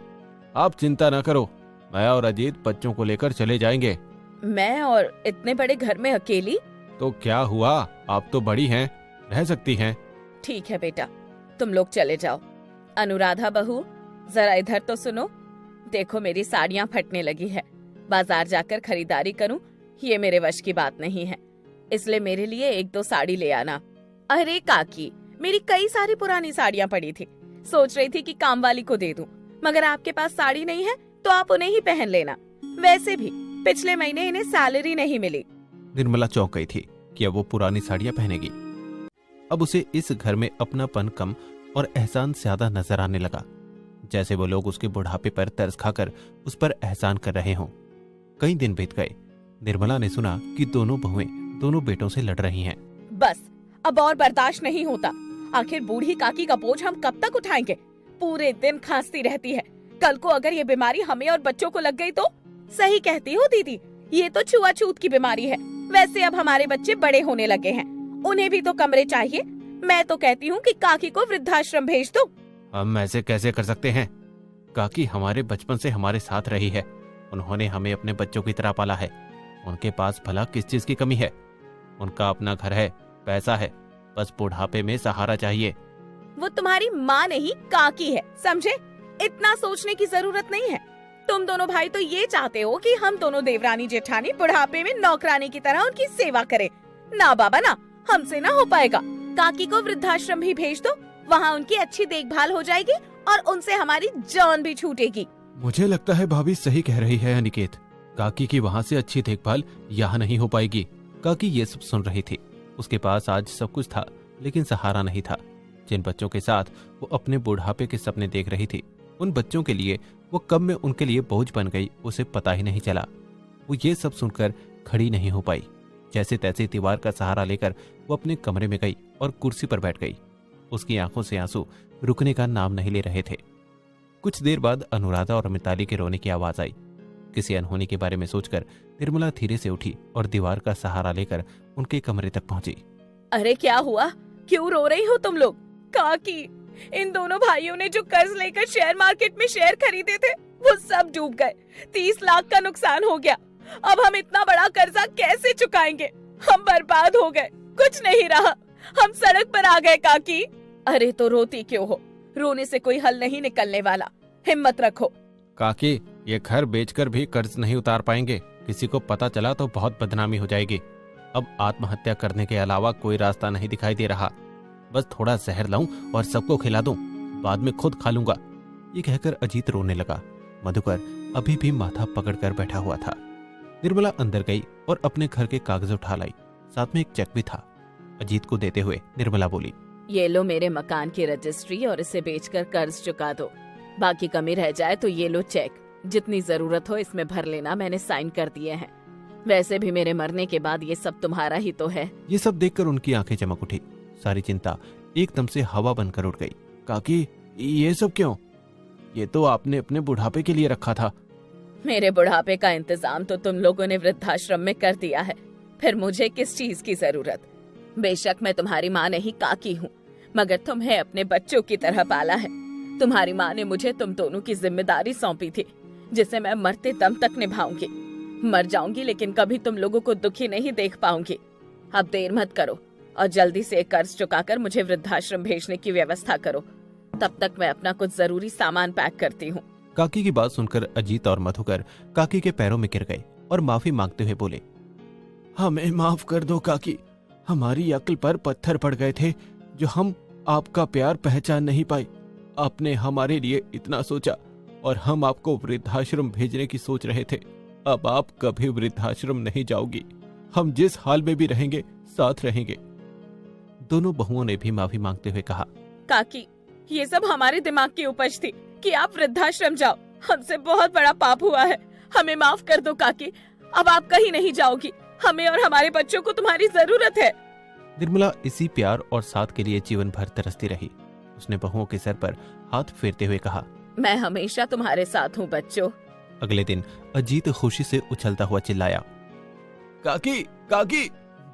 आप चिंता ना करो, मैं और अजीत बच्चों को लेकर चले जाएंगे।
मैं और इतने बड़े घर में अकेली?
तो क्या हुआ, आप तो बड़ी हैं, रह सकती हैं।
ठीक है बेटा, तुम लोग चले जाओ। अनुराधा बहू, जरा इधर तो सुनो। देखो मेरी साड़ियाँ फटने लगी है, बाजार जाकर खरीदारी करूं ये मेरे वश की बात नहीं है, इसलिए मेरे लिए 1-2 साड़ी ले आना। अरे काकी, मेरी कई सारी पुरानी साड़ियाँ पड़ी थी, सोच रही थी कि काम वाली को दे दूं, मगर आपके पास साड़ी नहीं है तो आप उन्हें ही पहन लेना। वैसे भी पिछले महीने इन्हें सैलरी नहीं मिली।
निर्मला चौंक गई थी कि अब वो पुरानी साड़ियां पहनेगी। अब उसे इस घर में अपनापन कम और एहसान ज्यादा नजर आने लगा, जैसे वो लोग उसके बुढ़ापे पर तरस खाकर उस पर एहसान कर रहे हों। कई दिन बीत गए। निर्मला ने सुना कि दोनों बहुएं दोनों बेटों से लड़ रही हैं।
बस अब और बर्दाश्त नहीं होता। आखिर बूढ़ी काकी का बोझ हम कब तक उठाएंगे? पूरे दिन खांसती रहती है। कल को अगर ये बीमारी हमें और बच्चों को लग गई तो? सही कहती हो दीदी, ये तो छुआछूत की बीमारी है। वैसे अब हमारे बच्चे बड़े होने लगे हैं, उन्हें भी तो कमरे चाहिए। मैं तो कहती हूँ कि काकी को वृद्धाश्रम भेज दो।
हम ऐसे कैसे कर सकते हैं? काकी हमारे बचपन से हमारे साथ रही है। उन्होंने हमें अपने बच्चों की तरह पाला है। उनके पास भला किस चीज की कमी है? उनका अपना घर है, पैसा है, बस बुढ़ापे में सहारा चाहिए।
वो तुम्हारी माँ नहीं काकी है, समझे? इतना सोचने की जरूरत नहीं है। तुम दोनों भाई तो ये चाहते हो कि हम दोनों देवरानी जेठानी बुढ़ापे में नौकरानी की तरह उनकी सेवा करें। ना बाबा ना, हमसे ना हो पाएगा। काकी को वृद्धाश्रम भी भेज दो, वहाँ उनकी अच्छी देखभाल हो जाएगी और उनसे हमारी जान भी छूटेगी।
मुझे लगता है भाभी सही कह रही है अनिकेत। काकी की वहाँ से अच्छी देखभाल यहाँ नहीं हो पाएगी। काकी ये सब सुन रही थी। उसके पास आज सब कुछ था, लेकिन सहारा नहीं था। जिन बच्चों के साथ वो अपने बुढ़ापे के सपने देख रही थी, उन बच्चों के लिए वो कब में उनके लिए बोझ बन गई, उसे पता ही नहीं चला। वो ये सब सुनकर खड़ी नहीं हो पाई। जैसे तैसे दीवार का सहारा लेकर वो अपने कमरे में गई और कुर्सी पर बैठ गई। उसकी आंखों से आंसू रुकने का नाम नहीं ले रहे थे। कुछ देर बाद अनुराधा और मिताली के रोने की आवाज आई। किसी अनहोनी के बारे में सोचकर निर्मला धीरे से उठी और दीवार का सहारा लेकर उनके कमरे तक पहुंची।
अरे क्या हुआ? क्यों रो रही हो तुम लोग? काकी, इन दोनों भाइयों ने जो कर्ज लेकर शेयर मार्केट में शेयर खरीदे थे, वो सब डूब गए। 30 लाख का नुकसान हो गया। अब हम इतना बड़ा कर्जा कैसे चुकाएंगे? हम बर्बाद हो गए, कुछ नहीं रहा। हम सड़क पर आ गए काकी। अरे तो रोती क्यों हो? रोने से कोई हल नहीं निकलने वाला। हिम्मत रखो।
काकी, ये घर बेचकर भी कर्ज नहीं उतार पाएंगे। किसी को पता चला तो बहुत बदनामी हो जाएगी। अब आत्महत्या करने के अलावा कोई रास्ता नहीं दिखाई दे रहा। बस थोड़ा जहर लाऊं और सबको खिला दूं, बाद में खुद खा लूंगा। ये कहकर अजीत रोने लगा। मधुकर अभी भी माथा पकड़कर बैठा हुआ था। निर्मला अंदर गई और अपने घर के कागज उठा लाई। साथ में एक चेक भी था। अजीत को देते हुए निर्मला बोली,
ये लो मेरे मकान की रजिस्ट्री और इसे बेचकर कर्ज चुका दो। बाकी कमी रह जाए तो ये लो चेक। जितनी जरूरत हो इसमें भर लेना, मैंने साइन कर दिए हैं। वैसे भी मेरे मरने के बाद ये सब तुम्हारा ही तो है।
ये सब देखकर उनकी आंखें चमक उठी। सारी चिंता एकदम से हवा बनकर उड़ गई। काकी, ये सब क्यों? ये तो आपने अपने बुढ़ापे के लिए रखा था।
मेरे बुढ़ापे का इंतजाम तो तुम लोगों ने वृद्धाश्रम में कर दिया है, फिर मुझे किस चीज की जरूरत? बेशक मैं तुम्हारी माँ नहीं काकी हूँ, मगर तुम्हें अपने बच्चों की तरह पाला है। तुम्हारी माँ ने मुझे तुम दोनों की जिम्मेदारी सौंपी थी, जिसे मैं मरते दम तक निभाऊंगी। मर जाऊंगी लेकिन कभी तुम लोगों को दुखी नहीं देख पाऊंगी। अब देर मत करो और जल्दी से कर्ज चुकाकर मुझे वृद्धाश्रम भेजने की व्यवस्था करो। तब तक मैं अपना कुछ जरूरी सामान पैक करती हूँ।
काकी की बात सुनकर अजीत और मधुकर काकी के पैरों में गिर गए और माफी मांगते हुए बोले, हमें माफ कर दो काकी। हमारी अक्ल पर पत्थर पड़ गए थे जो हम आपका प्यार पहचान नहीं पाए। आपने हमारे लिए इतना सोचा और हम आपको वृद्धाश्रम भेजने की सोच रहे थे। अब आप कभी वृद्धाश्रम नहीं जाओगी। हम जिस हाल में भी रहेंगे साथ रहेंगे। दोनों बहुओं ने भी माफी मांगते हुए कहा,
काकी, ये सब हमारे दिमाग की उपज थी कि आप वृद्धाश्रम जाओ। हमसे बहुत बड़ा पाप हुआ है, हमें माफ कर दो काकी। अब आप कहीं नहीं जाओगी। हमें और हमारे बच्चों को तुम्हारी जरूरत है।
निर्मला इसी प्यार और साथ के लिए जीवन भर तरसती रही। उसने बहुओं के सर पर हाथ फेरते हुए कहा,
मैं हमेशा तुम्हारे साथ हूँ बच्चों।
अगले दिन अजीत खुशी से उछलता हुआ चिल्लाया, काकी, काकी,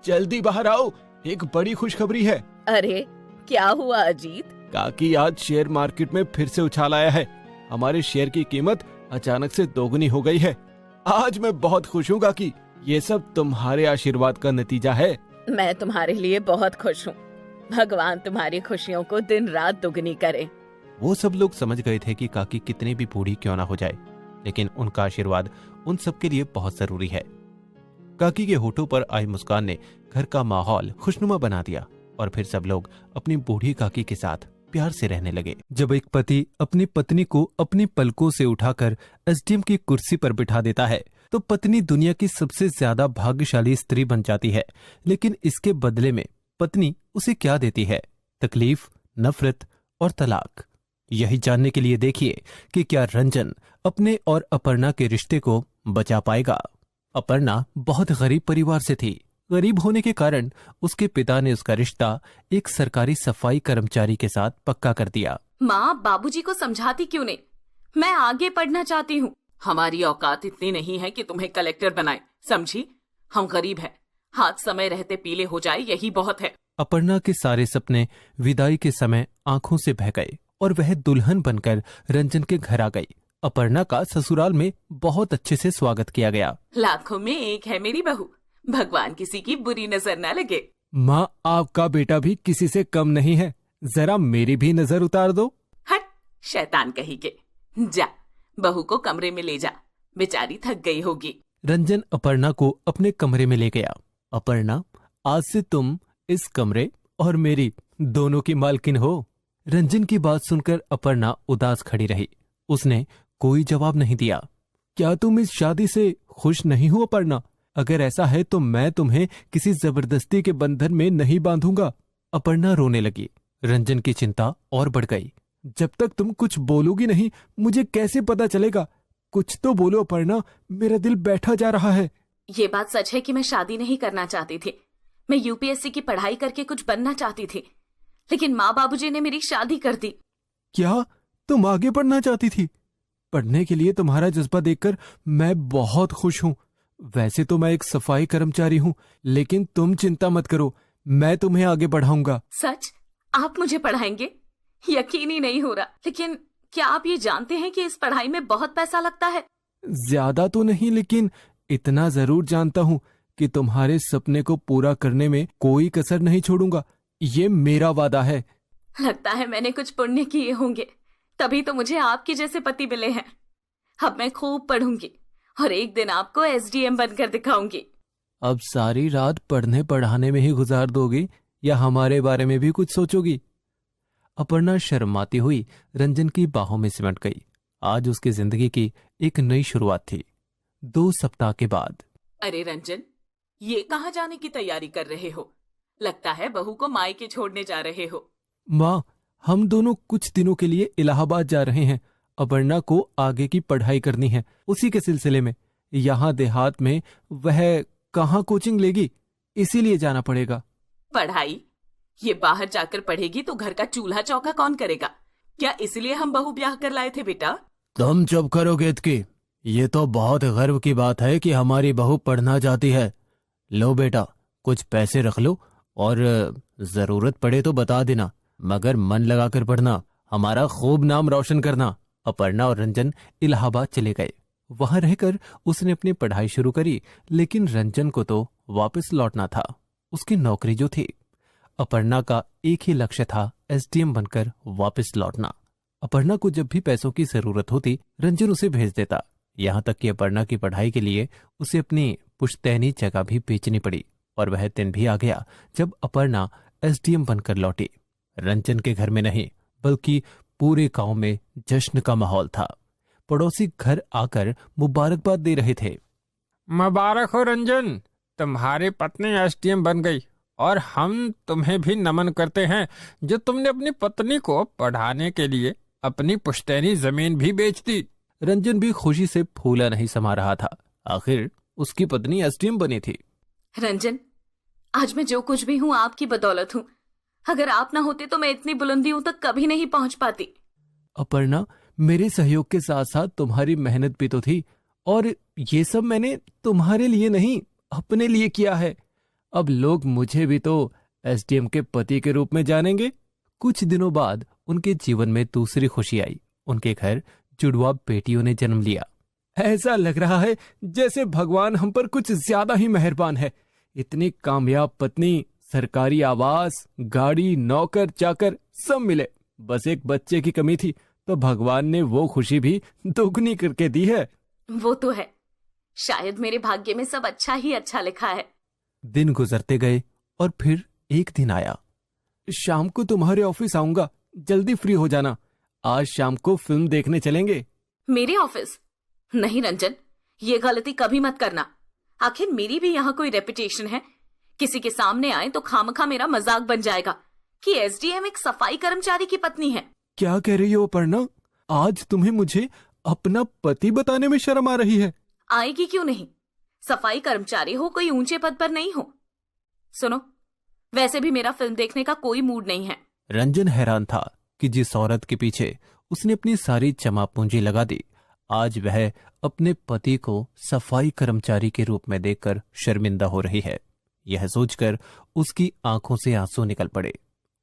जल्दी बाहर आओ, एक बड़ी खुशखबरी है।
अरे क्या हुआ अजीत?
काकी, आज शेयर मार्केट में फिर से उछाल आया है। हमारे शेयर की कीमत अचानक से दोगुनी हो गई है। आज मैं बहुत खुश हूँ काकी। ये सब तुम्हारे आशीर्वाद का नतीजा है।
मैं तुम्हारे लिए बहुत खुश हूँ। भगवान तुम्हारी खुशियों को दिन रात दुगनी करे।
वो सब लोग समझ गए थे कि काकी कितनी भी बूढ़ी क्यों ना हो जाए, लेकिन उनका आशीर्वाद उन सबके लिए बहुत जरूरी है। काकी के होठों पर आई मुस्कान ने घर का माहौल खुशनुमा बना दिया और फिर सब लोग अपनी बूढ़ी काकी के साथ प्यार से रहने लगे। जब एक पति अपनी पत्नी को अपनी पलकों से उठाकर एसडीएम की कुर्सी पर बिठा देता है तो पत्नी दुनिया की सबसे ज्यादा भाग्यशाली स्त्री बन जाती है। लेकिन इसके बदले में पत्नी उसे क्या देती है, तकलीफ, नफरत और तलाक। यही जानने के लिए देखिए कि क्या रंजन अपने और अपर्णा के रिश्ते को बचा पाएगा। अपर्णा बहुत गरीब परिवार से थी। गरीब होने के कारण उसके पिता ने उसका रिश्ता एक सरकारी सफाई कर्मचारी के साथ पक्का कर दिया।
माँ, बाबूजी को समझाती क्यों नहीं? मैं आगे पढ़ना चाहती हूँ। हमारी औकात इतनी नहीं है कि तुम्हें कलेक्टर बनाए, समझी? हम गरीब हैं, हाथ समय रहते पीले हो जाए यही बहुत है।
अपर्णा के सारे सपने विदाई के समय आंखों से बह गए और वह दुल्हन बनकर रंजन के घर आ गई। अपर्णा का ससुराल में बहुत अच्छे से स्वागत किया गया।
लाखों में एक है मेरी बहू, भगवान किसी की बुरी नजर न लगे।
माँ, आपका बेटा भी किसी से कम नहीं है, जरा मेरी भी नजर उतार दो।
हट, शैतान कही के। जा, बहू को कमरे में ले जा, बेचारी थक गई होगी।
रंजन अपर्णा को अपने कमरे में ले गया। अपर्णा, आज से तुम इस कमरे और मेरी दोनों की मालकिन हो। रंजन की बात सुनकर अपर्णा उदास खड़ी रही। उसने कोई जवाब नहीं दिया। क्या तुम इस शादी से खुश नहीं हो अपर्णा? अगर ऐसा है तो मैं तुम्हें किसी जबरदस्ती के बंधन में नहीं बांधूंगा। अपर्णा रोने लगी। रंजन की चिंता और बढ़ गई। जब तक तुम कुछ बोलोगी नहीं, मुझे कैसे पता चलेगा? कुछ तो बोलो अपर्णा, मेरा दिल बैठा जा रहा है।
ये बात सच है कि मैं शादी नहीं करना चाहती थी। मैं यूपीएससी की पढ़ाई करके कुछ बनना चाहती थी, लेकिन माँ बाबूजी ने मेरी शादी कर दी।
क्या तुम आगे पढ़ना चाहती थी? पढ़ने के लिए तुम्हारा जज्बा देखकर मैं बहुत खुश हूँ। वैसे तो मैं एक सफाई कर्मचारी हूँ, लेकिन तुम चिंता मत करो, मैं तुम्हें आगे बढ़ाऊंगा।
सच? आप मुझे पढ़ाएंगे? यकीन ही नहीं हो रहा। लेकिन क्या आप ये जानते हैं कि इस पढ़ाई में बहुत पैसा लगता है?
ज्यादा तो नहीं, लेकिन इतना जरूर जानता हूँ कि तुम्हारे सपने को पूरा करने में कोई कसर नहीं छोड़ूंगा। ये मेरा वादा है।
लगता है मैंने कुछ पुण्य किए होंगे, तभी तो मुझे आपके जैसे पति मिले हैं। अब मैं खूब पढ़ूंगी और एक दिन आपको एसडीएम बनकर दिखाऊंगी।
अब सारी रात पढ़ने पढ़ाने में ही गुजार दोगी या हमारे बारे में भी कुछ सोचोगी? अपर्णा शर्माती हुई रंजन की बाहों में सिमट गई। आज उसकी जिंदगी की एक नई शुरुआत थी। 2 सप्ताह के बाद।
अरे रंजन, ये कहाँ जाने की तैयारी कर रहे हो? लगता है बहू को मायके छोड़ने जा रहे हो।
माँ, हम दोनों कुछ दिनों के लिए इलाहाबाद जा रहे हैं। अपर्णा को आगे की पढ़ाई करनी है, उसी के सिलसिले में। यहाँ देहात में वह कहाँ कोचिंग लेगी, इसीलिए जाना पड़ेगा।
पढ़ाई? ये बाहर जाकर पढ़ेगी तो घर का चूल्हा चौका कौन करेगा? क्या इसलिए हम बहू ब्याह कर लाए थे बेटा?
तुम चुप करो केतकी। ये तो बहुत गर्व की बात है कि हमारी बहू पढ़ना चाहती है। लो बेटा, कुछ पैसे रख लो और जरूरत पड़े तो बता देना, मगर मन लगाकर पढ़ना, हमारा खूब नाम रोशन करना। अपर्णा और रंजन इलाहाबाद चले गए। वहां रहकर उसने अपनी पढ़ाई शुरू करी, लेकिन रंजन को तो वापस लौटना था, उसकी नौकरी जो थी। अपर्णा का एक ही लक्ष्य था, एसडीएम बनकर वापस लौटना। अपर्णा को जब भी पैसों की जरूरत होती, रंजन उसे भेज देता। यहाँ तक कि अपर्णा की पढ़ाई के लिए उसे अपनी पुश्तैनी जगह भी बेचनी पड़ी। और वह दिन भी आ गया जब अपर्णा एसडीएम बनकर लौटी। रंजन के घर में नहीं, बल्कि पूरे गांव में जश्न का माहौल था। पड़ोसी घर आकर मुबारकबाद दे रहे थे।
मुबारक हो रंजन, तुम्हारी पत्नी एसडीएम बन गई और हम तुम्हें भी नमन करते हैं जो तुमने अपनी पत्नी को पढ़ाने के लिए अपनी पुश्तैनी जमीन भी बेच दी।
रंजन भी खुशी से फूला नहीं समा रहा था। आखिर उसकी पत्नी एसडीएम बनी थी।
रंजन, आज मैं जो कुछ भी हूँ आपकी बदौलत हूँ। अगर आप ना होते तो मैं इतनी बुलंदियों तक कभी नहीं पहुंच पाती।
अपर्णा, मेरे सहयोग के साथ साथ तुम्हारी मेहनत भी तो थी, और ये सब मैंने तुम्हारे लिए नहीं, अपने लिए किया है। अब लोग मुझे भी तो एसडीएम के पति के रूप में जानेंगे। कुछ दिनों बाद उनके जीवन में दूसरी खुशी आई। उनके घर जुड़वा बेटियों ने जन्म लिया। ऐसा लग रहा है जैसे भगवान हम पर कुछ ज्यादा ही मेहरबान है। इतनी कामयाब पत्नी, सरकारी आवास, गाड़ी, नौकर चाकर सब मिले। बस एक बच्चे की कमी थी, तो भगवान ने वो खुशी भी दोगुनी करके दी है।
वो तो है, शायद मेरे भाग्य में सब अच्छा ही अच्छा लिखा है।
दिन गुजरते गए और फिर एक दिन आया। शाम को तुम्हारे ऑफिस आऊंगा, जल्दी फ्री हो जाना। आज शाम को फिल्म देखने चलेंगे।
मेरे ऑफिस? नहीं रंजन, ये गलती कभी मत करना। आखिर मेरी भी यहाँ कोई रेपुटेशन है किसी के सामने आए तो खामखा मेरा मजाक बन जाएगा कि एसडीएम एक सफाई कर्मचारी की पत्नी है।
क्या कह रही हो अपर्णा? आज तुम्हें मुझे अपना पति बताने में शर्म आ रही है?
आएगी क्यों नहीं? सफाई कर्मचारी हो, कोई ऊंचे पद पर नहीं हो। सुनो, वैसे भी मेरा फिल्म देखने का कोई मूड नहीं है।
रंजन हैरान था कि जिस औरत के पीछे उसने अपनी सारी जमा पूंजी लगा दी, आज वह अपने पति को सफाई कर्मचारी के रूप में देखकर शर्मिंदा हो रही है। यह सोचकर उसकी आंखों से आंसू निकल पड़े।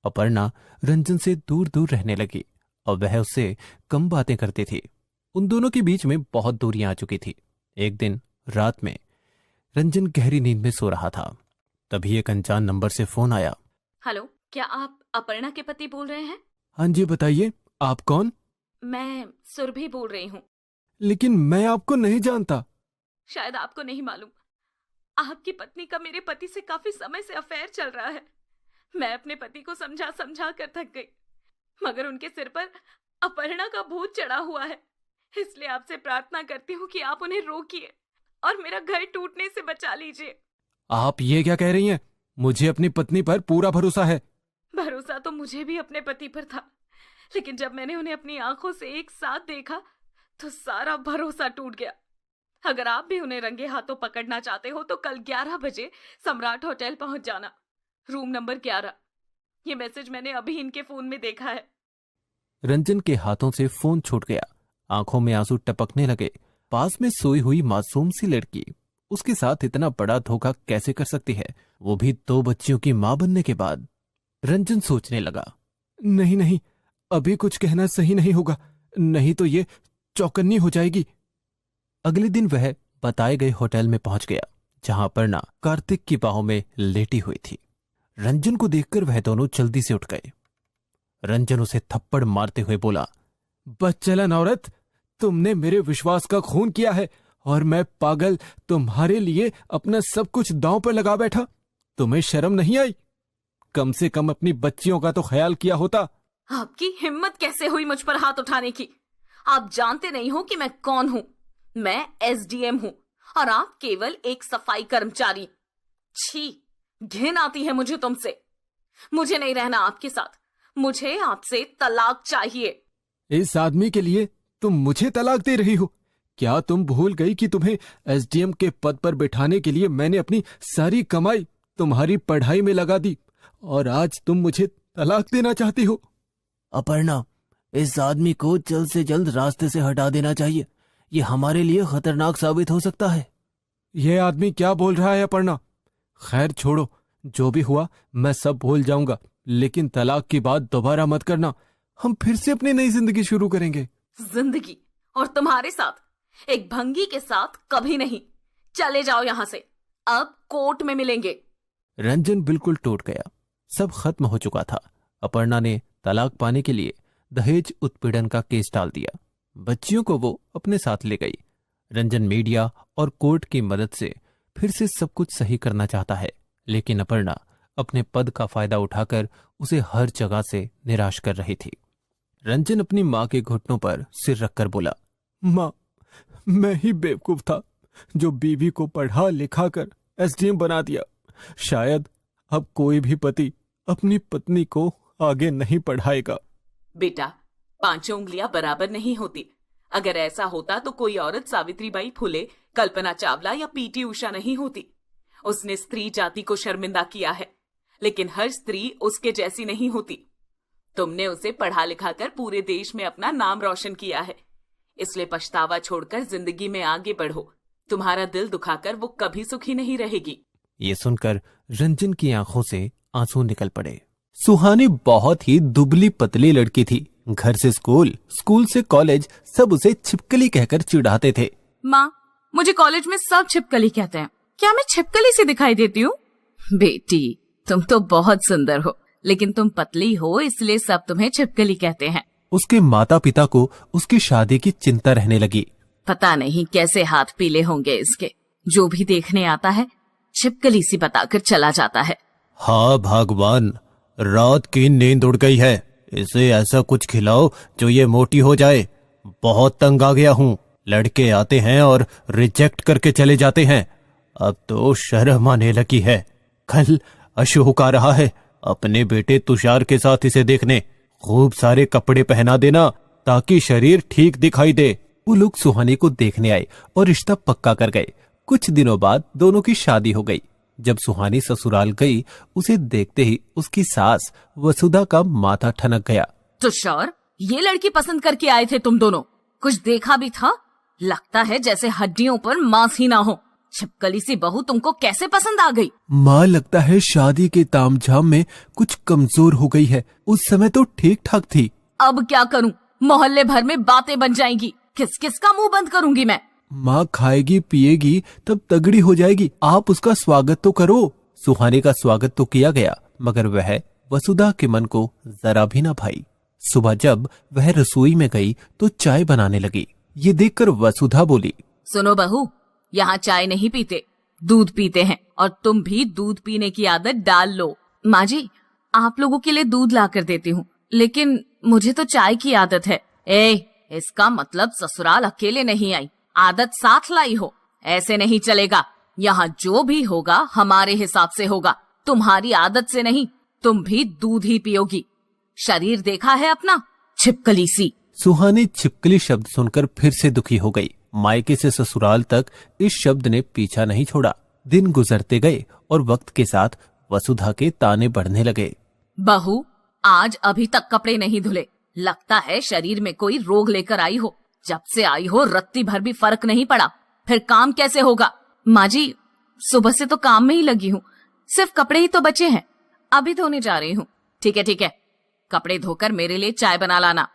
अपर्णा रंजन से दूर दूर रहने लगी और वह उससे कम बातें करती थी। उन दोनों के बीच में बहुत दूरियां आ चुकी थी। एक दिन रात में रंजन गहरी नींद में सो रहा था, तभी एक अनजान नंबर से फोन आया।
हेलो, क्या आप अपर्णा के पति बोल रहे हैं?
हाँ जी, बताइए, आप कौन?
मैं सुरभि बोल रही हूँ।
लेकिन मैं आपको नहीं जानता।
शायद आपको नहीं मालूम, आपकी पत्नी का मेरे पति से काफी समय से अफेयर चल रहा है। मैं अपने पति को समझा समझा कर थक गई, मगर उनके सिर पर अपर्णा का भूत चढ़ा हुआ है। इसलिए आपसे प्रार्थना करती हूँ कि आप उन्हें रोकिए और मेरा घर टूटने से बचा लीजिए।
आप ये क्या कह रही हैं? मुझे अपनी पत्नी पर पूरा भरोसा है।
भरोसा तो मुझे भी अपने पति पर था, लेकिन जब मैंने उन्हें अपनी आंखों से एक साथ देखा तो सारा भरोसा टूट गया। अगर आप भी उन्हें रंगे हाथों पकड़ना चाहते हो तो कल 11 बजे सम्राट होटल पहुंच जाना, रूम नंबर 11। ये मैसेज मैंने अभी इनके फोन में देखा है।
रंजन के हाथों से फोन छूट गया, आंखों में आंसू टपकने लगे। पास में सोई हुई मासूम सी लड़की उसके साथ इतना बड़ा धोखा कैसे कर सकती है, वो भी 2 बच्चियों की मां बनने के बाद। रंजन सोचने लगा, नहीं नहीं, अभी कुछ कहना सही नहीं होगा, नहीं तो ये चौकन्नी हो जाएगी। अगले दिन वह बताए गए होटल में पहुंच गया, जहां अपर्णा कार्तिक की बाहों में लेटी हुई थी। रंजन को देखकर वह दोनों जल्दी से उठ गए। रंजन उसे थप्पड़ मारते हुए बोला, बदचलन औरत, तुमने मेरे विश्वास का खून किया है और मैं पागल तुम्हारे लिए अपना सब कुछ दांव पर लगा बैठा। तुम्हें शर्म नहीं आई? कम से कम अपनी बच्चियों का तो ख्याल किया होता।
आपकी हिम्मत कैसे हुई मुझ पर हाथ उठाने की? आप जानते नहीं हो कि मैं कौन हूँ। मैं एसडीएम हूँ और आप केवल एक सफाई कर्मचारी। छी, घिन आती है मुझे तुमसे। मुझे नहीं रहना आपके साथ, मुझे आपसे तलाक चाहिए।
इस आदमी के लिए तुम मुझे तलाक दे रही हो? क्या तुम भूल गई कि तुम्हें एसडीएम के पद पर बैठाने के लिए मैंने अपनी सारी कमाई तुम्हारी पढ़ाई में लगा दी और आज तुम मुझे तलाक देना चाहती हो? अपर्णा, इस आदमी को जल्द से जल्द रास्ते से हटा देना चाहिए। ये हमारे लिए खतरनाक साबित हो सकता है। यह आदमी क्या बोल रहा है अपर्णा? खैर छोड़ो, जो भी हुआ मैं सब भूल जाऊंगा, लेकिन तलाक की बात दोबारा मत करना। हम फिर से अपनी नई जिंदगी शुरू करेंगे।
जिंदगी और तुम्हारे साथ एक भंगी के साथ कभी नहीं। चले जाओ यहां से, अब कोर्ट में मिलेंगे।
रंजन बिल्कुल टूट गया, सब खत्म हो चुका था। अपर्णा ने तलाक पाने के लिए दहेज उत्पीड़न का केस डाल दिया। बच्चियों को वो अपने साथ ले गई। रंजन मीडिया और कोर्ट की मदद से फिर से सब कुछ सही करना चाहता है, लेकिन अपर्णा अपने पद का फायदा उठाकर उसे हर जगह से निराश कर रही थी। रंजन अपनी मां के घुटनों पर सिर रखकर बोला, मां, मैं ही बेवकूफ था जो बीवी को पढ़ा लिखा कर एसडीएम बना दिया। शायद अब कोई भी पति अपनी पत्नी को आगे नहीं पढ़ाएगा।
बेटा, 5 उंगलियां बराबर नहीं होती। अगर ऐसा होता तो कोई औरत सावित्रीबाई फुले, कल्पना चावला या पीटी उषा नहीं होती। उसने स्त्री जाति को शर्मिंदा किया है, लेकिन हर स्त्री उसके जैसी नहीं होती। तुमने उसे पढ़ा लिखा कर पूरे देश में अपना नाम रोशन किया है, इसलिए पछतावा छोड़कर जिंदगी में आगे बढ़ो। तुम्हारा दिल दुखाकर वो कभी सुखी नहीं रहेगी।
ये सुनकर रंजन की आंखों से आंसू निकल पड़े। सुहानी बहुत ही दुबली पतली लड़की थी। घर से स्कूल, स्कूल से कॉलेज, सब उसे छिपकली कहकर चिढ़ाते थे।
माँ, मुझे कॉलेज में सब छिपकली कहते हैं। क्या मैं छिपकली सी दिखाई देती हूँ? बेटी, तुम तो बहुत सुंदर हो, लेकिन तुम पतली हो, इसलिए सब तुम्हें छिपकली कहते हैं।
उसके माता पिता को उसकी शादी की चिंता रहने लगी।
पता नहीं कैसे हाथ पीले होंगे इसके, जो भी देखने आता है छिपकली सी बताकर चला जाता है।
हाँ भगवान, रात की नींद उड़ गई है। इसे ऐसा कुछ खिलाओ जो ये मोटी हो जाए। बहुत तंग आ गया हूँ। लड़के आते हैं और रिजेक्ट करके चले जाते हैं। अब तो शर्म आने लगी है। कल अशोक आ रहा है अपने बेटे तुषार के साथ इसे देखने। खूब सारे कपड़े पहना देना ताकि शरीर ठीक दिखाई दे। वो लोग सुहानी को देखने आए और रिश्ता पक्का कर गए। कुछ दिनों बाद दोनों की शादी हो गई। जब सुहानी ससुराल गई, उसे देखते ही उसकी सास वसुधा का माथा ठनक गया।
तुषार, ये लड़की पसंद करके आए थे तुम दोनों? कुछ देखा भी था? लगता है जैसे हड्डियों पर मांस ही ना हो। छिपकली सी बहू तुमको कैसे पसंद आ गई?
माँ, लगता है शादी के तामझाम में कुछ कमजोर हो गई है। उस समय तो ठीक ठाक थी।
अब क्या करूं? मोहल्ले भर में बातें बन जाएंगी। किस किस का मुंह बंद करूंगी मैं?
माँ खाएगी पिएगी तब तगड़ी हो जाएगी। आप उसका स्वागत तो करो। सुहानी का स्वागत तो किया गया, मगर वह वसुधा के मन को जरा भी न भाई। सुबह जब वह रसोई में गई तो चाय बनाने लगी। ये देखकर वसुधा बोली,
सुनो बहू, यहाँ चाय नहीं पीते, दूध पीते हैं। और तुम भी दूध पीने की आदत डाल लो। माँ जी, आप लोगों के लिए दूध ला कर देती हूँ, लेकिन मुझे तो चाय की आदत है। इसका मतलब ससुराल अकेले नहीं आई, आदत साथ लाई हो। ऐसे नहीं चलेगा। यहाँ जो भी होगा हमारे हिसाब से होगा, तुम्हारी आदत से नहीं। तुम भी दूध ही पियोगी। शरीर देखा है अपना, छिपकली सी।
सुहानी छिपकली शब्द सुनकर फिर से दुखी हो गई। मायके से ससुराल तक इस शब्द ने पीछा नहीं छोड़ा। दिन गुजरते गए और वक्त के साथ वसुधा के ताने बढ़ने लगे।
बहू, आज अभी तक कपड़े नहीं धुले। लगता है शरीर में कोई रोग लेकर आई हो। जब से आई हो रत्ती भर भी फर्क नहीं पड़ा। फिर काम कैसे होगा? माँ जी, सुबह से तो काम में ही लगी हूँ, सिर्फ कपड़े ही तो बचे हैं, अभी धोने जा रही हूँ। ठीक है, कपड़े धोकर मेरे लिए चाय बना लाना।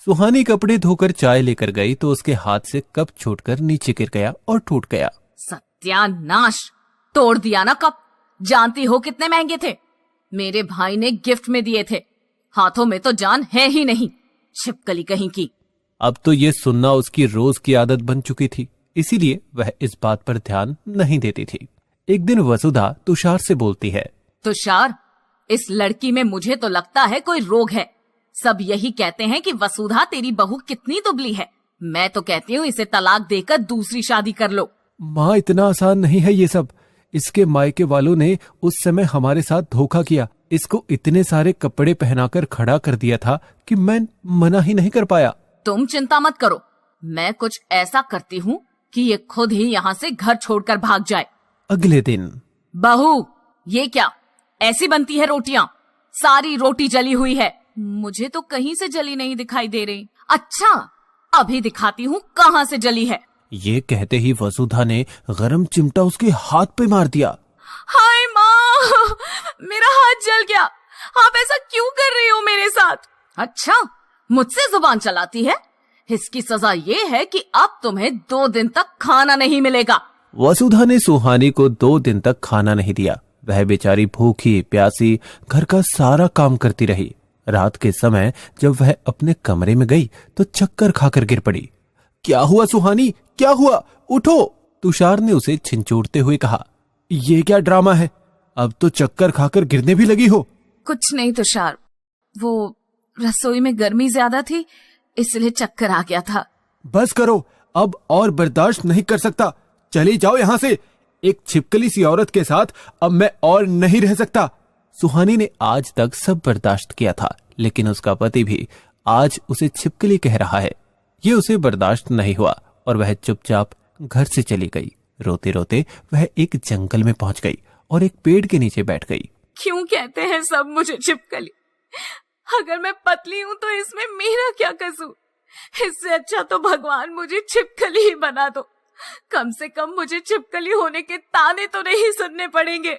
सुहानी कपड़े धोकर चाय लेकर गई तो उसके हाथ से कप छूटकर नीचे गिर गया और टूट गया।
सत्यानाश, तोड़ दिया ना कप। जानती हो कितने महंगे थे? मेरे भाई ने गिफ्ट में दिए थे। हाथों में तो जान है ही नहीं, छिपकली कहीं की।
अब तो ये सुनना उसकी रोज की आदत बन चुकी थी, इसीलिए वह इस बात पर ध्यान नहीं देती थी। एक दिन वसुधा तुषार से बोलती है,
तुषार, इस लड़की में मुझे तो लगता है कोई रोग है। सब यही कहते हैं कि वसुधा तेरी बहू कितनी दुबली है। मैं तो कहती हूँ इसे तलाक देकर दूसरी शादी कर लो।
माँ, इतना आसान नहीं है ये सब। इसके मायके वालों ने उस समय हमारे साथ धोखा किया। इसको इतने सारे कपड़े पहनाकर खड़ा कर दिया था कि मैं मना ही नहीं कर पाया।
तुम चिंता मत करो, मैं कुछ ऐसा करती हूँ कि ये खुद ही यहाँ से घर छोड़कर भाग जाए।
अगले दिन,
बहू, ये क्या ऐसी बनती है रोटियां? सारी रोटी जली हुई है। मुझे तो कहीं से जली नहीं दिखाई दे रही। अच्छा, अभी दिखाती हूँ कहाँ से जली है।
ये कहते ही वसुधा ने गरम चिमटा उसके हाथ पे मार दिया।
हाय माँ, मेरा हाथ जल गया। आप ऐसा क्यों कर रही हो मेरे साथ? अच्छा, मुझसे जुबान चलाती है? इसकी सजा ये है कि अब तुम्हें 2 दिन तक खाना नहीं मिलेगा।
वसुधा ने सुहानी को 2 दिन तक खाना नहीं दिया। वह बेचारी भूखी प्यासी घर का सारा काम करती रही। रात के समय जब वह अपने कमरे में गई तो चक्कर खाकर गिर पड़ी। क्या हुआ सुहानी, क्या हुआ? उठो, तुषार ने उसे छिंचोड़ते हुए कहा। ये क्या ड्रामा है? अब तो चक्कर खाकर गिरने भी लगी हो।
कुछ नहीं तुषार, वो रसोई में गर्मी ज्यादा थी, इसलिए चक्कर आ गया था।
बस करो, अब और बर्दाश्त नहीं कर सकता। चली जाओ यहाँ से। एक छिपकली सी औरत के साथ अब मैं और नहीं रह सकता। सुहानी ने आज तक सब बर्दाश्त किया था, लेकिन उसका पति भी आज उसे छिपकली कह रहा है। ये उसे बर्दाश्त नहीं हुआ और वह चुपचाप घर से चली गई। रोते रोते वह एक जंगल में पहुंच गई और एक पेड़ के नीचे बैठ गई।
क्यों कहते हैं सब मुझे छिपकली? अगर मैं पतली हूँ तो इसमें मेरा क्या कसूर? इससे अच्छा तो भगवान मुझे छिपकली ही बना दो। कम से कम मुझे छिपकली होने के ताने तो नहीं सुनने पड़ेंगे।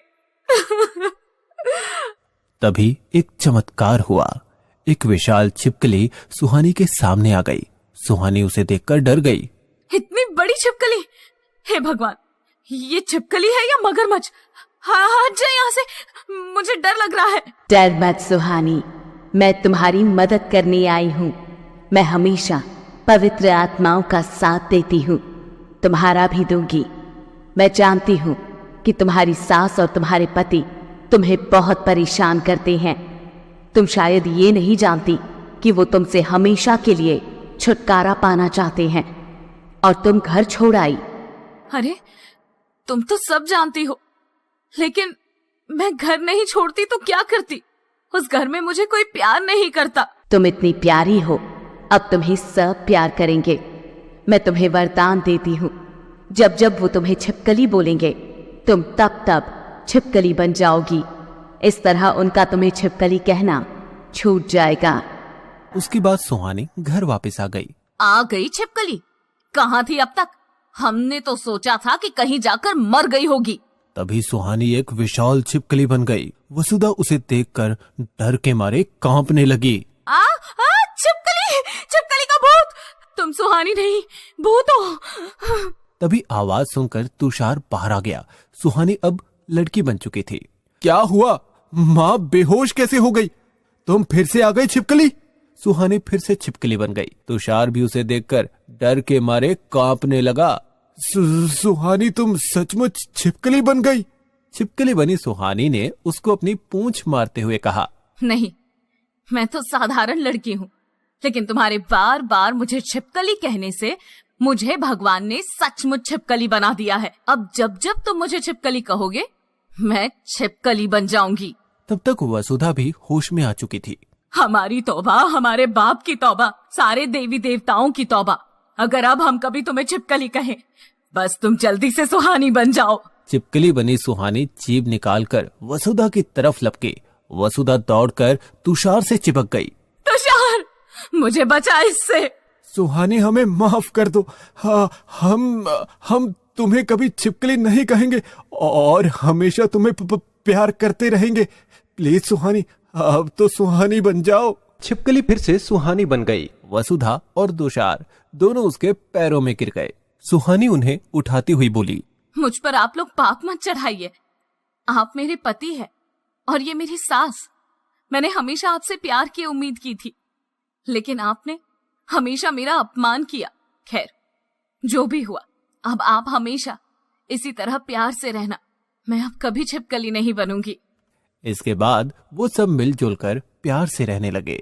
तभी एक चमत्कार हुआ। एक विशाल छिपकली सुहानी के सामने आ गई। सुहानी उसे देखकर डर गई।
इतनी बड़ी छिपकली! हे भगवान, ये छिपकली है या मगरमच्छ? हाँ, हट जा यहाँ से, मुझे डर लग रहा है।
डर मत सुहानी, मैं तुम्हारी मदद करने आई हूँ। मैं हमेशा पवित्र आत्माओं का साथ देती हूँ, तुम्हारा भी दूंगी। मैं जानती हूँ कि तुम्हारी सास और तुम्हारे पति तुम्हें बहुत परेशान करते हैं। तुम शायद ये नहीं जानती कि वो तुमसे हमेशा के लिए छुटकारा पाना चाहते हैं और तुम घर छोड़ आई।
अरे, तुम तो सब जानती हो, लेकिन मैं घर नहीं छोड़ती तो क्या करती? उस घर में मुझे कोई प्यार नहीं करता।
तुम इतनी प्यारी हो, अब तुम्हें सब प्यार करेंगे। मैं तुम्हें वरदान देती हूँ, जब जब वो तुम्हें छिपकली बोलेंगे तुम तब तब छिपकली बन जाओगी। इस तरह उनका तुम्हें छिपकली कहना छूट जाएगा।
उसके बाद सुहानी घर वापस आ गई।
आ गई छिपकली? कहाँ थी अब तक? हमने तो सोचा था कि कहीं जाकर मर गई होगी।
तभी सुहानी एक विशाल छिपकली बन गई। वसुधा उसे देखकर डर के मारे कांपने लगी।
छिपकली, छिपकली का भूत! तुम सुहानी नहीं, भूत हो।
तभी आवाज सुनकर तुषार बाहर आ गया। सुहानी अब लड़की बन चुकी थी। क्या हुआ? माँ बेहोश कैसे हो गई? तुम फिर से आ गई छिपकली? सुहानी फिर से छिपकली बन गई। तुषार भी उसे देखकर डर के मारे कांपने लगा। सुहानी तुम सचमुच छिपकली बन गई? छिपकली बनी सुहानी ने उसको अपनी पूंछ मारते हुए कहा।
नहीं, मैं तो साधारण लड़की हूँ, लेकिन तुम्हारे बार बार मुझे छिपकली कहने से मुझे भगवान ने सचमुच छिपकली बना दिया है। अब जब जब तुम मुझे छिपकली कहोगे मैं छिपकली बन जाऊंगी।
तब तक वसुधा भी होश में आ चुकी थी।
हमारी तौबा, हमारे बाप की तौबा, सारे देवी देवताओं की तौबा। अगर अब हम कभी तुम्हें छिपकली कहें, बस तुम जल्दी से सुहानी बन जाओ।
छिपकली बनी सुहानी जीभ निकालकर वसुधा की तरफ लपकी। वसुधा दौड़कर तुषार से चिपक गई।
तुषार, मुझे बचा इससे।
सुहानी हमें माफ कर दो। हाँ, हम तुम्हें कभी छिपकली नहीं कहेंगे और हमेशा तुम्हें प्यार करते रहेंगे। प्लीज सुहानी, अब तो सुहानी बन जाओ। छिपकली फिर से सुहानी बन गई। वसुधा और तुषार दोनों उसके पैरों में गिर गए। सुहानी उन्हें उठाती हुई बोली,
मुझ पर आप लोग पाप मत चढ़ाइए। आप मेरे पति हैं और ये मेरी सास। मैंने हमेशा आपसे प्यार की उम्मीद की थी, लेकिन आपने हमेशा मेरा अपमान किया। खैर, जो भी हुआ, अब आप हमेशा इसी तरह प्यार से रहना। मैं अब कभी छिपकली नहीं बनूंगी।
इसके बाद वो सब मिलजुल कर प्यार से रहने लगे।